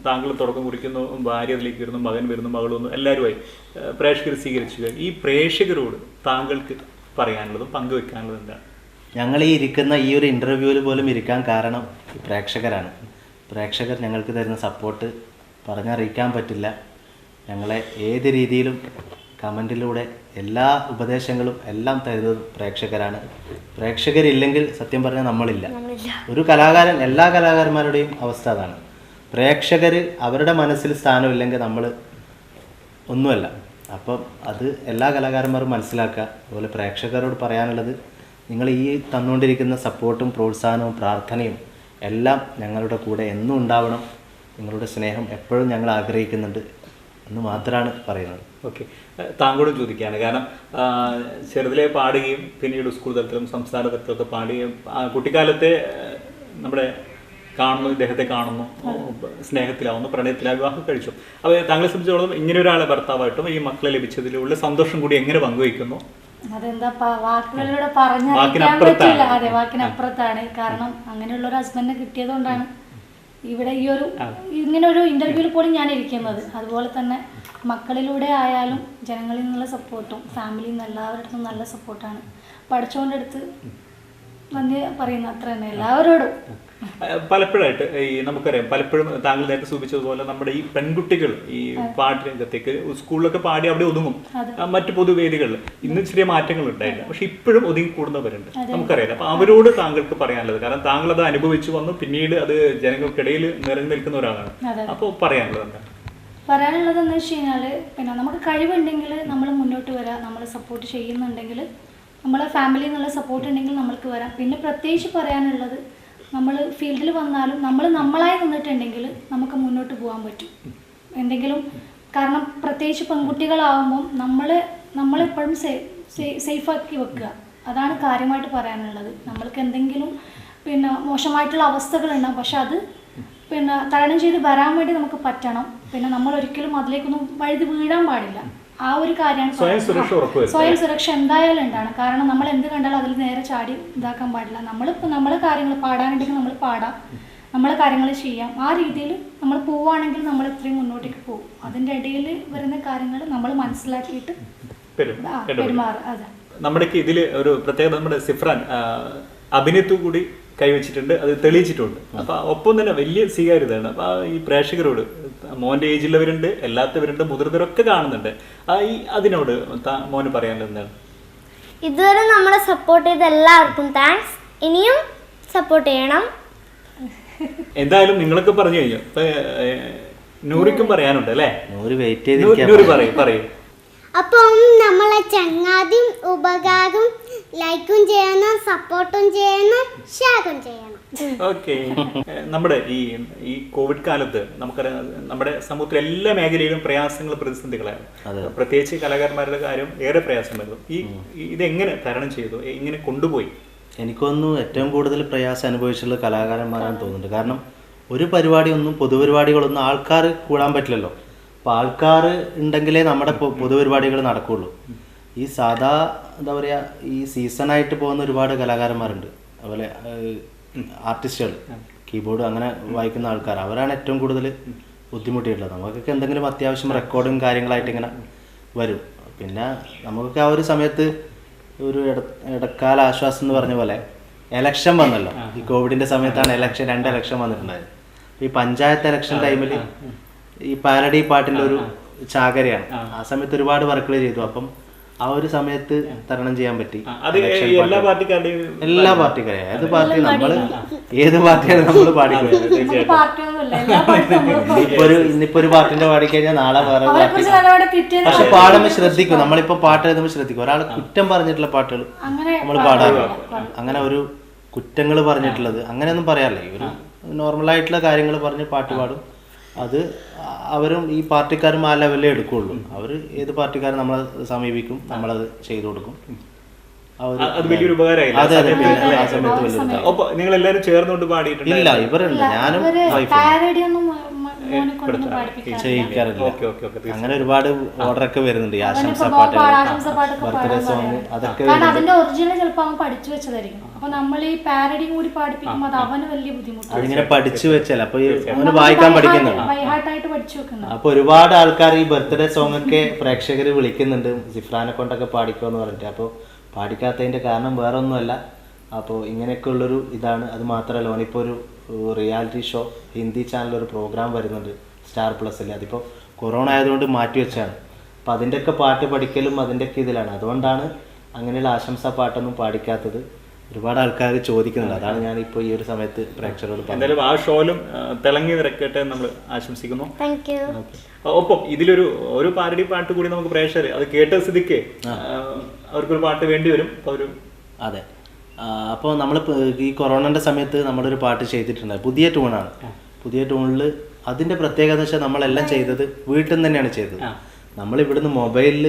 താങ്കൾ തുടക്കം കുറിക്കുന്നു, ഭാര്യ അതിലേക്ക് വരുന്നു, മകൻ വരുന്നു, മകൾ വന്നു, എല്ലാവരുമായി പ്രേക്ഷകർ സ്വീകരിച്ചു. ഈ പ്രേക്ഷകരോട് താങ്കൾക്ക് പറയാനുള്ളതും പങ്കുവെക്കാനുള്ളതും എന്താണ്? ഞങ്ങൾ ഈ ഇരിക്കുന്ന ഈ ഒരു ഇൻ്റർവ്യൂവിൽ പോലും ഇരിക്കാൻ കാരണം പ്രേക്ഷകരാണ്. പ്രേക്ഷകർ ഞങ്ങൾക്ക് തരുന്ന സപ്പോർട്ട് പറഞ്ഞറിയിക്കാൻ പറ്റില്ല. ഞങ്ങളെ ഏത് രീതിയിലും കമൻറ്റിലൂടെ എല്ലാ ഉപദേശങ്ങളും എല്ലാം തരുന്നത് പ്രേക്ഷകരാണ്. പ്രേക്ഷകരില്ലെങ്കിൽ സത്യം പറഞ്ഞാൽ നമ്മളില്ല. ഒരു കലാകാരൻ, എല്ലാ കലാകാരന്മാരുടെയും അവസ്ഥ അതാണ്. പ്രേക്ഷകർ അവരുടെ മനസ്സിൽ സ്ഥാനമില്ലെങ്കിൽ നമ്മൾ ഒന്നുമല്ല. അപ്പം അത് എല്ലാ കലാകാരന്മാരും മനസ്സിലാക്കുക. അതുപോലെ പ്രേക്ഷകരോട് പറയാനുള്ളത്, നിങ്ങൾ ഈ തന്നുകൊണ്ടിരിക്കുന്ന സപ്പോർട്ടും പ്രോത്സാഹനവും പ്രാർത്ഥനയും എല്ലാം ഞങ്ങളുടെ കൂടെ എന്നും ഉണ്ടാവണം. നിങ്ങളുടെ സ്നേഹം എപ്പോഴും ഞങ്ങൾ ആഗ്രഹിക്കുന്നുണ്ട് എന്ന് മാത്രമാണ് പറയുന്നത്. ഓക്കെ, താങ്കളോട് ചോദിക്കുകയാണ്. കാരണം ചെറുതിലെ പാടുകയും പിന്നീട് സ്കൂൾ തലത്തിലും സംസ്ഥാന തലത്തിലൊക്കെ പാടുകയും കുട്ടിക്കാലത്തെ നമ്മുടെ കാണുന്നു, ഇദ്ദേഹത്തെ കാണുന്നു, സ്നേഹത്തിലാവുന്നു, പ്രണയത്തിലാവും, വിവാഹം കഴിച്ചു. അപ്പോൾ താങ്കളെ സംബന്ധിച്ചിടത്തോളം ഇങ്ങനെ ഒരാളെ ഭർത്താവായിട്ടും ഈ മക്കളെ ലഭിച്ചതിലുള്ള സന്തോഷം കൂടി എങ്ങനെ പങ്കുവയ്ക്കുന്നു? അതെന്താ വാക്കുകളിലൂടെ പറഞ്ഞറിയിക്കാൻ പറ്റില്ല. അതെ, വാക്കിനപ്പുറത്താണ്. കാരണം അങ്ങനെയുള്ള ഒരു ഹസ്ബൻഡിനെ കിട്ടിയത് കൊണ്ടാണ് ഇവിടെ ഇങ്ങനെ ഒരു ഇന്റർവ്യൂവിൽ പോലും ഞാൻ ഇരിക്കുന്നത്. അതുപോലെ തന്നെ മക്കളിലൂടെ ആയാലും ജനങ്ങളിൽ നിന്നുള്ള സപ്പോർട്ടും ഫാമിലിയിൽ നിന്ന് എല്ലാവരുടെ അടുത്തും നല്ല സപ്പോർട്ടാണ്. പഠിച്ചോൻ്റെ അടുത്ത് നന്ദി പറയുന്ന അത്ര തന്നെ എല്ലാവരോടും. പലപ്പോഴായിട്ട് ഈ നമുക്കറിയാം, പലപ്പോഴും താങ്കൾ നേരത്തെ സൂചിപ്പിച്ചതുപോലെ നമ്മുടെ ഈ പെൺകുട്ടികൾ ഈ പാട്ട് രംഗത്തേക്ക് സ്കൂളിലൊക്കെ പാടി അവിടെ ഒതുങ്ങും, മറ്റു പൊതുവേദികളിൽ ഇന്ന് ചെറിയ മാറ്റങ്ങൾ ഉണ്ടായില്ല, പക്ഷെ ഇപ്പോഴും ഒതുങ്ങി കൂടുന്നവരുണ്ട്, നമുക്കറിയാം. അപ്പൊ അവരോട് താങ്കൾക്ക് പറയാനുള്ളത്, കാരണം താങ്കൾ അത് അനുഭവിച്ചു വന്നു, പിന്നീട് അത് ജനങ്ങൾക്കിടയിൽ നിറഞ്ഞു നിൽക്കുന്ന ഒരാളാണ്, അപ്പോൾ പറയാനുള്ളത് എന്താ? പറയാനുള്ളതെന്ന് വെച്ച് കഴിഞ്ഞാൽ, പിന്നെ നമുക്ക് കഴിവുണ്ടെങ്കിൽ നമ്മൾ മുന്നോട്ട് വരാം, നമ്മൾ സപ്പോർട്ട് ചെയ്യുന്നുണ്ടെങ്കിൽ, നമ്മളെ ഫാമിലിയിൽ നിന്നുള്ള സപ്പോർട്ട് ഉണ്ടെങ്കിൽ നമ്മൾക്ക് വരാം. പിന്നെ പ്രത്യേകിച്ച് പറയാനുള്ളത്, നമ്മൾ ഫീൽഡിൽ വന്നാലും നമ്മൾ നമ്മളായി നിന്നിട്ടുണ്ടെങ്കിൽ നമുക്ക് മുന്നോട്ട് പോകാൻ പറ്റും എന്തെങ്കിലും. കാരണം പ്രത്യേകിച്ച് പെൺകുട്ടികളാവുമ്പം നമ്മളെപ്പോഴും സേഫാക്കി വെക്കുക, അതാണ് കാര്യമായിട്ട് പറയാനുള്ളത്. നമ്മൾക്ക് എന്തെങ്കിലും പിന്നെ മോശമായിട്ടുള്ള അവസ്ഥകളുണ്ടാകും, പക്ഷെ അത് പിന്നെ തരണം ചെയ്ത് വരാൻ വേണ്ടി നമുക്ക് പറ്റണം. പിന്നെ നമ്മൾ ഒരിക്കലും അതിലേക്കൊന്നും വഴുതി വീഴാൻ പാടില്ല. ആ ഒരു കാര്യമാണ് സ്വയം സുരക്ഷ എന്തായാലും ഉണ്ടാണ്. കാരണം നമ്മൾ എന്ത് കണ്ടാലും അതിൽ നേരെ ചാടി ഇതാക്കാൻ പാടില്ല. നമ്മളിപ്പോൾ നമ്മളെ കാര്യങ്ങൾ പാടാനുണ്ടെങ്കിൽ നമ്മൾ പാടാം, നമ്മളെ കാര്യങ്ങൾ ചെയ്യാം. ആ രീതിയിൽ നമ്മൾ പോവുകയാണെങ്കിൽ നമ്മൾ ഇത്രയും മുന്നോട്ടേക്ക് പോകും. അതിൻ്റെ ഇടയിൽ വരുന്ന കാര്യങ്ങൾ നമ്മൾ മനസ്സിലാക്കിയിട്ട് പെരുമാറുക. അതെ, നമ്മുടെ ഇതിൽ ഒരു പ്രത്യേകത, നമ്മുടെ സിഫ്രാൻ അഭിനയത്തു കൂടി കൈവച്ചിട്ടുണ്ട്, അത് തെളിയിച്ചിട്ടുണ്ട്. അപ്പൊ ഒപ്പം തന്നെ വലിയ സ്വീകാര്യതയാണ്. അപ്പൊ ഈ പ്രേക്ഷകരോട്, മോന്റെ ഏജിലുള്ളവരുണ്ട്, അല്ലാത്തവരുണ്ട്, മുതിർന്നവരൊക്കെ കാണുന്നുണ്ട്, ഈ അതിനോട് മോന് പറയാനുള്ളത് എന്താണ്? ഇതുവരെ നമ്മളെ സപ്പോർട്ട് ചെയ്ത എല്ലാവർക്കും താങ്ക്സ്. ഇനിയും സപ്പോർട്ട് ചെയ്യണം. എന്തായാലും നിങ്ങളൊക്കെ പറഞ്ഞു കഴിഞ്ഞു. ഇപ്പൊ നൂറിക്കും പറയാനുണ്ട് അല്ലേ? നൂറ് പറയും. അപ്പം നമ്മളെ ചങ്ങാതിയും ഉപകാരവും ലൈക്കും ചെയ്യണം, സപ്പോർട്ടും ചെയ്യണം, ഷെയറും ചെയ്യണം. ഓക്കെ. നമ്മുടെ ഈ കോവിഡ് കാലത്ത് നമുക്കറിയാം, നമ്മുടെ സമൂഹത്തിലെ എല്ലാ മേഖലയിലും പ്രയാസങ്ങൾ, പ്രതിസന്ധികളായിരുന്നു. പ്രത്യേകിച്ച് കലാകാരന്മാരുടെ കാര്യം ഏറെ പ്രയാസമായിരുന്നു. ഇതെങ്ങനെ തരണം ചെയ്തു, എങ്ങനെ കൊണ്ടുപോയി? എനിക്കൊന്നും ഏറ്റവും കൂടുതൽ പ്രയാസം അനുഭവിച്ചുള്ള കലാകാരന്മാരാണ് തോന്നുന്നുണ്ട്. കാരണം ഒരു പരിപാടിയൊന്നും, പൊതുപരിപാടികളൊന്നും ആൾക്കാർ കൂടാൻ പറ്റില്ലല്ലോ. അപ്പോൾ ആൾക്കാർ ഉണ്ടെങ്കിലേ നമ്മുടെ പൊതുപരിപാടികൾ നടക്കുകയുള്ളൂ. ഈ സാധാ എന്താ പറയുക, ഈ സീസണായിട്ട് പോകുന്ന ഒരുപാട് കലാകാരന്മാരുണ്ട്, അതുപോലെ ആർട്ടിസ്റ്റുകൾ, കീബോർഡ് അങ്ങനെ വായിക്കുന്ന ആൾക്കാർ, അവരാണ് ഏറ്റവും കൂടുതൽ ബുദ്ധിമുട്ടിയിട്ടുള്ളത്. നമുക്കൊക്കെ എന്തെങ്കിലും അത്യാവശ്യം റെക്കോർഡും കാര്യങ്ങളായിട്ട് ഇങ്ങനെ വരും. പിന്നെ നമുക്കൊക്കെ ആ ഒരു സമയത്ത് ഒരു ഇടക്കാല ആശ്വാസം എന്ന് പറഞ്ഞ പോലെ എലക്ഷൻ വന്നല്ലോ. ഈ കോവിഡിൻ്റെ സമയത്താണ് രണ്ട് ഇലക്ഷൻ വന്നിട്ടുണ്ടായത്. ഈ പഞ്ചായത്ത് ഇലക്ഷൻ ടൈമിൽ ഈ പാരഡി പാട്ടിൻ്റെ ഒരു ചാകരയാണ്. ആ സമയത്ത് ഒരുപാട് വർക്കുകൾ ചെയ്തു. അപ്പം ആ ഒരു സമയത്ത് തരണം ചെയ്യാൻ പറ്റി. എല്ലാ പാർട്ടിക്കാരെയും ഏത് പാർട്ടി, ഏത് പാർട്ടിയാണ് നമ്മൾ പാടിക്കുന്നത്. ഇന്നിപ്പോ ഒരു പാട്ടിന്റെ പാടിക്കഴിഞ്ഞാൽ നാളെ വേറെ പാർട്ടി. പക്ഷെ പാടുമ്പോൾ ശ്രദ്ധിക്കും, നമ്മളിപ്പോ പാട്ട് എഴുതുമ്പോൾ ശ്രദ്ധിക്കും. ഒരാൾ കുറ്റം പറഞ്ഞിട്ടുള്ള പാട്ടുകൾ നമ്മൾ പാടാറില്ല. അങ്ങനെ ഒരു കുറ്റങ്ങൾ പറഞ്ഞിട്ടുള്ളത് അങ്ങനെയൊന്നും പറയാറില്ല. ഒരു നോർമലായിട്ടുള്ള കാര്യങ്ങൾ പറഞ്ഞ് പാട്ട് പാടും. അത് അവരും ഈ പാർട്ടിക്കാരും ആ ലെവലിലേ എടുക്കുകയുള്ളൂ. അവർ ഏത് പാർട്ടിക്കാരും നമ്മളെ സമീപിക്കും, നമ്മളത് ചെയ്തു കൊടുക്കും. വലിയൊരു നിങ്ങൾ എല്ലാവരും ചേർന്നുകൊണ്ട് പാടിയിട്ടില്ല? ഇല്ല, ഇവരുണ്ട്, ഞാനും ചെയ്യിക്കാറില്ല. അങ്ങനെ ഒരുപാട് ഓർഡറൊക്കെ വരുന്നുണ്ട്. ഈ ആശംസ പാട്ട്, ബർത്ത്ഡേ സോങ്, അതൊക്കെ അതിന്റെ ഒറിജിനൽ ചിലപ്പോൾ അവൻ പഠിച്ചു വെച്ചതായിരിക്കും. അപ്പൊ നമ്മൾ ഈ പാരഡി കൂടി പാടിപ്പിക്കുമ്പോൾ അത് അവന് വലിയ ബുദ്ധിമുട്ടാണ്. അതിങ്ങനെ പഠിച്ചു വെച്ചാൽ അപ്പൊ അവന് വായിക്കാൻ പഠിക്കുന്നുണ്ട്. അപ്പൊ ഒരുപാട് ആൾക്കാർ ഈ ബർത്ത്ഡേ സോങ് ഒക്കെ പ്രേക്ഷകർ വിളിക്കുന്നുണ്ട്, സിഫ്രാനെ കൊണ്ടൊക്കെ പാടിക്കോന്ന് പറഞ്ഞിട്ട്. അപ്പോൾ പാടിക്കാത്തതിന്റെ കാരണം വേറെ ഒന്നുമല്ല. അപ്പോൾ ഇങ്ങനെയൊക്കെ ഉള്ളൊരു ഇതാണ്. അത് മാത്രമല്ല, ഓനിപ്പോൾ ഒരു റിയാലിറ്റി ഷോ ഹിന്ദി ചാനലൊരു പ്രോഗ്രാം വരുന്നുണ്ട് സ്റ്റാർ പ്ലസ്സിൽ. അതിപ്പോൾ കൊറോണ ആയതുകൊണ്ട് മാറ്റിവെച്ചാണ്. അപ്പോൾ അതിൻ്റെയൊക്കെ പാട്ട് പഠിക്കലും അതിൻ്റെയൊക്കെ ഇതിലാണ്. അതുകൊണ്ടാണ് അങ്ങനെയുള്ള ആശംസാ പാട്ടൊന്നും പാടിക്കാത്തത്. ഒരുപാട് ആൾക്കാർ ചോദിക്കുന്നുണ്ട്. അതാണ് ഞാൻ ഇപ്പോൾ ഈ ഒരു സമയത്ത് പ്രേക്ഷകരോട് എന്തായാലും ആ ഷോയിലും തിളങ്ങി നിറക്കട്ടെ നമ്മൾ ആശംസിക്കുന്നു. ഒപ്പം ഒരു പാരഡി പാട്ട് കൂടി നമുക്ക് പ്രേക്ഷകർ അത് കേട്ട സ്ഥിതിക്ക് അവർക്കൊരു പാട്ട് വേണ്ടി വരും. അതെ, അപ്പോൾ നമ്മൾ ഈ കൊറോണൻ്റെ സമയത്ത് നമ്മളൊരു പാട്ട് ചെയ്തിട്ടുണ്ട്. പുതിയ ട്യൂണാണ്. പുതിയ ട്യൂണിൽ അതിൻ്റെ പ്രത്യേകത എന്ന് വെച്ചാൽ നമ്മളെല്ലാം ചെയ്തത് വീട്ടിൽ നിന്ന് തന്നെയാണ് ചെയ്തത്. നമ്മൾ ഇവിടുന്ന് മൊബൈലിൽ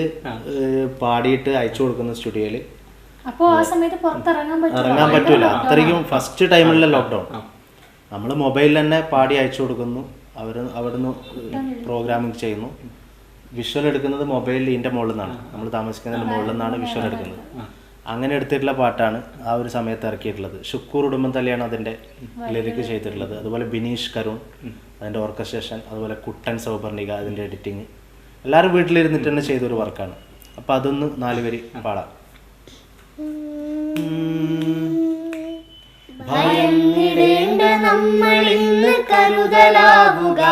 പാടിയിട്ട് അയച്ചു കൊടുക്കുന്ന സ്റ്റുഡിയോയിൽ. ഇറങ്ങാൻ പറ്റൂല, അത്രയ്ക്കും ഫസ്റ്റ് ടൈമിലുള്ള ലോക്ക്ഡൗൺ. നമ്മൾ മൊബൈലിൽ തന്നെ പാടി അയച്ചു കൊടുക്കുന്നു. അവിടുന്ന് പ്രോഗ്രാമിങ് ചെയ്യുന്നു. വിഷ്വൽ എടുക്കുന്നത് മൊബൈലിൽ ഇതിൻ്റെ മുകളിൽ നിന്നാണ്. നമ്മൾ താമസിക്കുന്നതിൻ്റെ മുകളിൽ നിന്നാണ് വിഷ്വൽ എടുക്കുന്നത്. അങ്ങനെ എടുത്തിട്ടുള്ള പാട്ടാണ് ആ ഒരു സമയത്ത് ഇറക്കിയിട്ടുള്ളത്. ഷുക്കൂർ ഉടുമ്പൻതലയാണ് അതിൻ്റെ ലിറിക്ക് ചെയ്തിട്ടുള്ളത്. അതുപോലെ ബിനീഷ് കരുൺ അതിൻ്റെ ഓർക്കസ്ട്രേഷൻ, അതുപോലെ കുട്ടൻ സൗപർണിക അതിൻ്റെ എഡിറ്റിങ്. എല്ലാവരും വീട്ടിലിരുന്നിട്ട് തന്നെ ചെയ്തൊരു വർക്കാണ്. അപ്പോൾ അതൊന്ന് 4 വരി പാടാം. ഭയന്നിടേണ്ട നമ്മളിന്ന് കരുതലാവുക,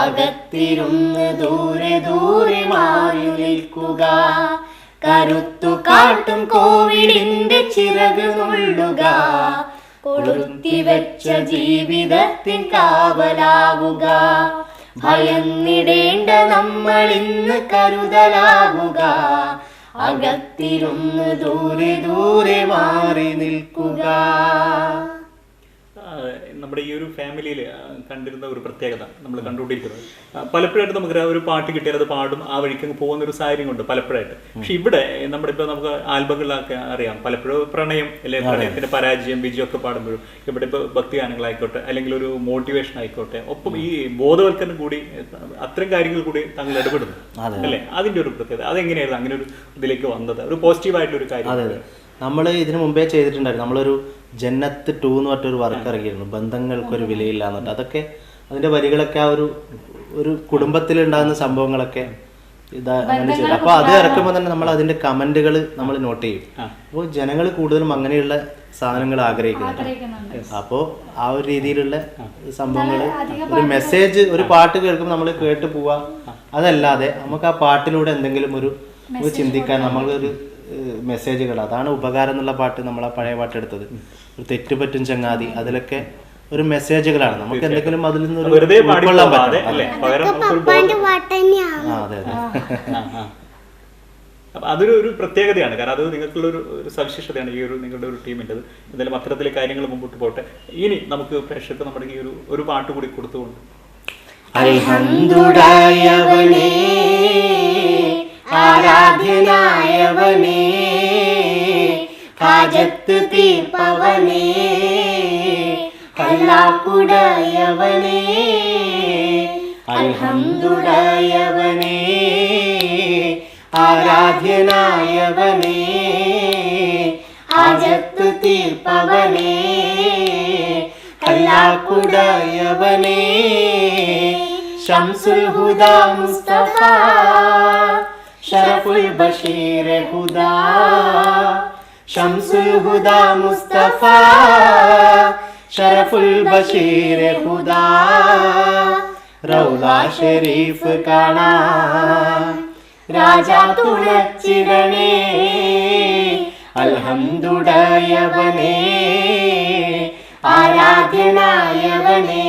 അകത്തിരുന്ന് ദൂരെ ദൂരെ മാറി നിൽക്കുക. കരുത്തു കാട്ടും കോവിഡിന്റെ ചിറക് നുള്ളുക, കൊളുത്തിവെച്ച ജീവിതത്തിൻ കാവലാവുക. ഭയന്നിടേണ്ട നമ്മളിന്ന് കരുതലാവുക, അകത്തിരുന്ന് ദൂരെ ദൂരെ മാറി നിൽക്കുക. നമ്മുടെ ഈ ഒരു ഫാമിലിയിൽ കണ്ടിരുന്ന ഒരു പ്രത്യേകത നമ്മൾ കണ്ടുകൊണ്ടിരിക്കുന്നത്, പലപ്പോഴായിട്ട് നമുക്ക് ഒരു പാട്ട് കിട്ടിയാൽ അത് പാടും, ആ വഴിക്ക് പോകുന്ന ഒരു സാഹചര്യം കൊണ്ട് പലപ്പോഴായിട്ട്. പക്ഷെ ഇവിടെ നമ്മുടെ ഇപ്പോൾ നമുക്ക് ആൽബങ്ങളിലൊക്കെ അറിയാം, പലപ്പോഴും പ്രണയം അല്ലെങ്കിൽ പ്രണയത്തിന്റെ പരാജയം വിജയം ഒക്കെ പാടുമ്പോഴും ഇവിടെ ഇപ്പോൾ ഭക്തിഗാനങ്ങളായിക്കോട്ടെ അല്ലെങ്കിൽ ഒരു മോട്ടിവേഷൻ ആയിക്കോട്ടെ, ഒപ്പം ഈ ബോധവൽക്കരണം കൂടി അത്തരം കാര്യങ്ങൾ കൂടി താങ്കൾ ഇടപെടുന്നു അല്ലേ? അതിന്റെ ഒരു പ്രത്യേകത അതെങ്ങനെയായിരുന്നു അങ്ങനെ ഒരു ഇതിലേക്ക് വന്നത്, ഒരു പോസിറ്റീവായിട്ടുള്ള ഒരു കാര്യം? നമ്മൾ ഇതിനു മുമ്പേ ചെയ്തിട്ടുണ്ടായിരുന്നു. നമ്മളൊരു ജന്നത്ത് 2 എന്ന് പറഞ്ഞൊരു വർക്ക് ഇറങ്ങിയിരുന്നു, ബന്ധങ്ങൾക്കൊരു വിലയില്ല എന്നിട്ട്. അതൊക്കെ അതിന്റെ വരികളൊക്കെ ആ ഒരു കുടുംബത്തിലുണ്ടാകുന്ന സംഭവങ്ങളൊക്കെ അങ്ങനെ ചെയ്തു. അപ്പോൾ അത് ഇറക്കുമ്പോൾ തന്നെ നമ്മൾ അതിന്റെ കമന്റുകൾ നമ്മൾ നോട്ട് ചെയ്യും. അപ്പോൾ ജനങ്ങൾ കൂടുതലും അങ്ങനെയുള്ള സാധനങ്ങൾ ആഗ്രഹിക്കുന്നുണ്ട്. അപ്പോൾ ആ ഒരു രീതിയിലുള്ള സംഭവങ്ങൾ, ഒരു മെസ്സേജ്, ഒരു പാട്ട് കേൾക്കുമ്പോൾ നമ്മൾ കേട്ട് പോവാ, അതല്ലാതെ നമുക്ക് ആ പാട്ടിലൂടെ എന്തെങ്കിലും ഒരു ചിന്തിക്കാൻ നമ്മളൊരു മെസ്സേജുകൾ, അതാണ് ഉപകാരം എന്നുള്ള പാട്ട്. നമ്മൾ ആ പഴയ പാട്ട് എടുത്തത് ഒരു തെറ്റുപറ്റും ചങ്ങാതി, അതിലൊക്കെ ഒരു മെസ്സേജുകളാണ്. നമുക്ക് എന്തെങ്കിലും അതിൽ നിന്ന് ഉൾക്കൊള്ളാൻ പറ്റും. അതൊരു പ്രത്യേകതയാണ്, കാരണം അത് നിങ്ങൾക്കുള്ള ഒരു സവിശേഷതയാണ് ഈ ഒരു നിങ്ങളുടെ ഒരു ടീമിൻ്റെ. എന്തായാലും അത്തരത്തിലെ കാര്യങ്ങൾ മുമ്പോട്ട് പോട്ടെ. ഇനി നമുക്ക് പ്രേക്ഷകർക്ക് നമ്മുടെ ഈ ഒരു പാട്ട് കൂടി കൊടുത്തുകൊണ്ട് അൽഹംദുലില്ലാഹ് ആരാധ്യനായവനേ, ഹാജത്ത് തീർപ്പവനേ, അല്ലാഹുടയവനേ, അൽഹംദുലില്ലാഹ് ആരാധ്യനായവനേ, ഹാജത്ത് തീർപ്പവനേ, അല്ലാഹുടയവനേ, ശംസുൽ ഹുദാ മുസ്തഫ, ശറഫുൽ ബഷീർ ഹുദാ, ശംസുൽ ഹുദാ മുസ്തഫ, ശറഫുൽ ബഷീർ ഹുദാ, റൗള ഷരീഫ് കാണാൻ രാജാ തുണച്ചിടണേ, അൽഹംദുലില്ലാഹ് ആരാധ്യനായവനേ,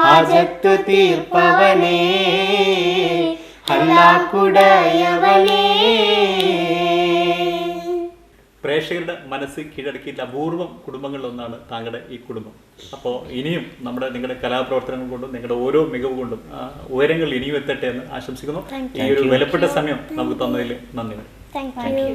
ഹാജത്ത് തീർപ്പവനേ, അല്ലാഹുടയവനേ. പ്രേക്ഷകരുടെ മനസ്സ് കീഴടക്കിയിട്ട് അപൂർവം കുടുംബങ്ങളിലൊന്നാണ് താങ്കളുടെ ഈ കുടുംബം. അപ്പോൾ ഇനിയും നിങ്ങളുടെ കലാപ്രവർത്തനങ്ങൾ കൊണ്ടും നിങ്ങളുടെ ഓരോ മികവ് കൊണ്ടും ഉയരങ്ങൾ ഇനിയും എത്തട്ടെ എന്ന് ആശംസിക്കുന്നു. ഈ ഒരു വിലപ്പെട്ട സമയം നമുക്ക് തന്നതിൽ നന്ദി. Thank you.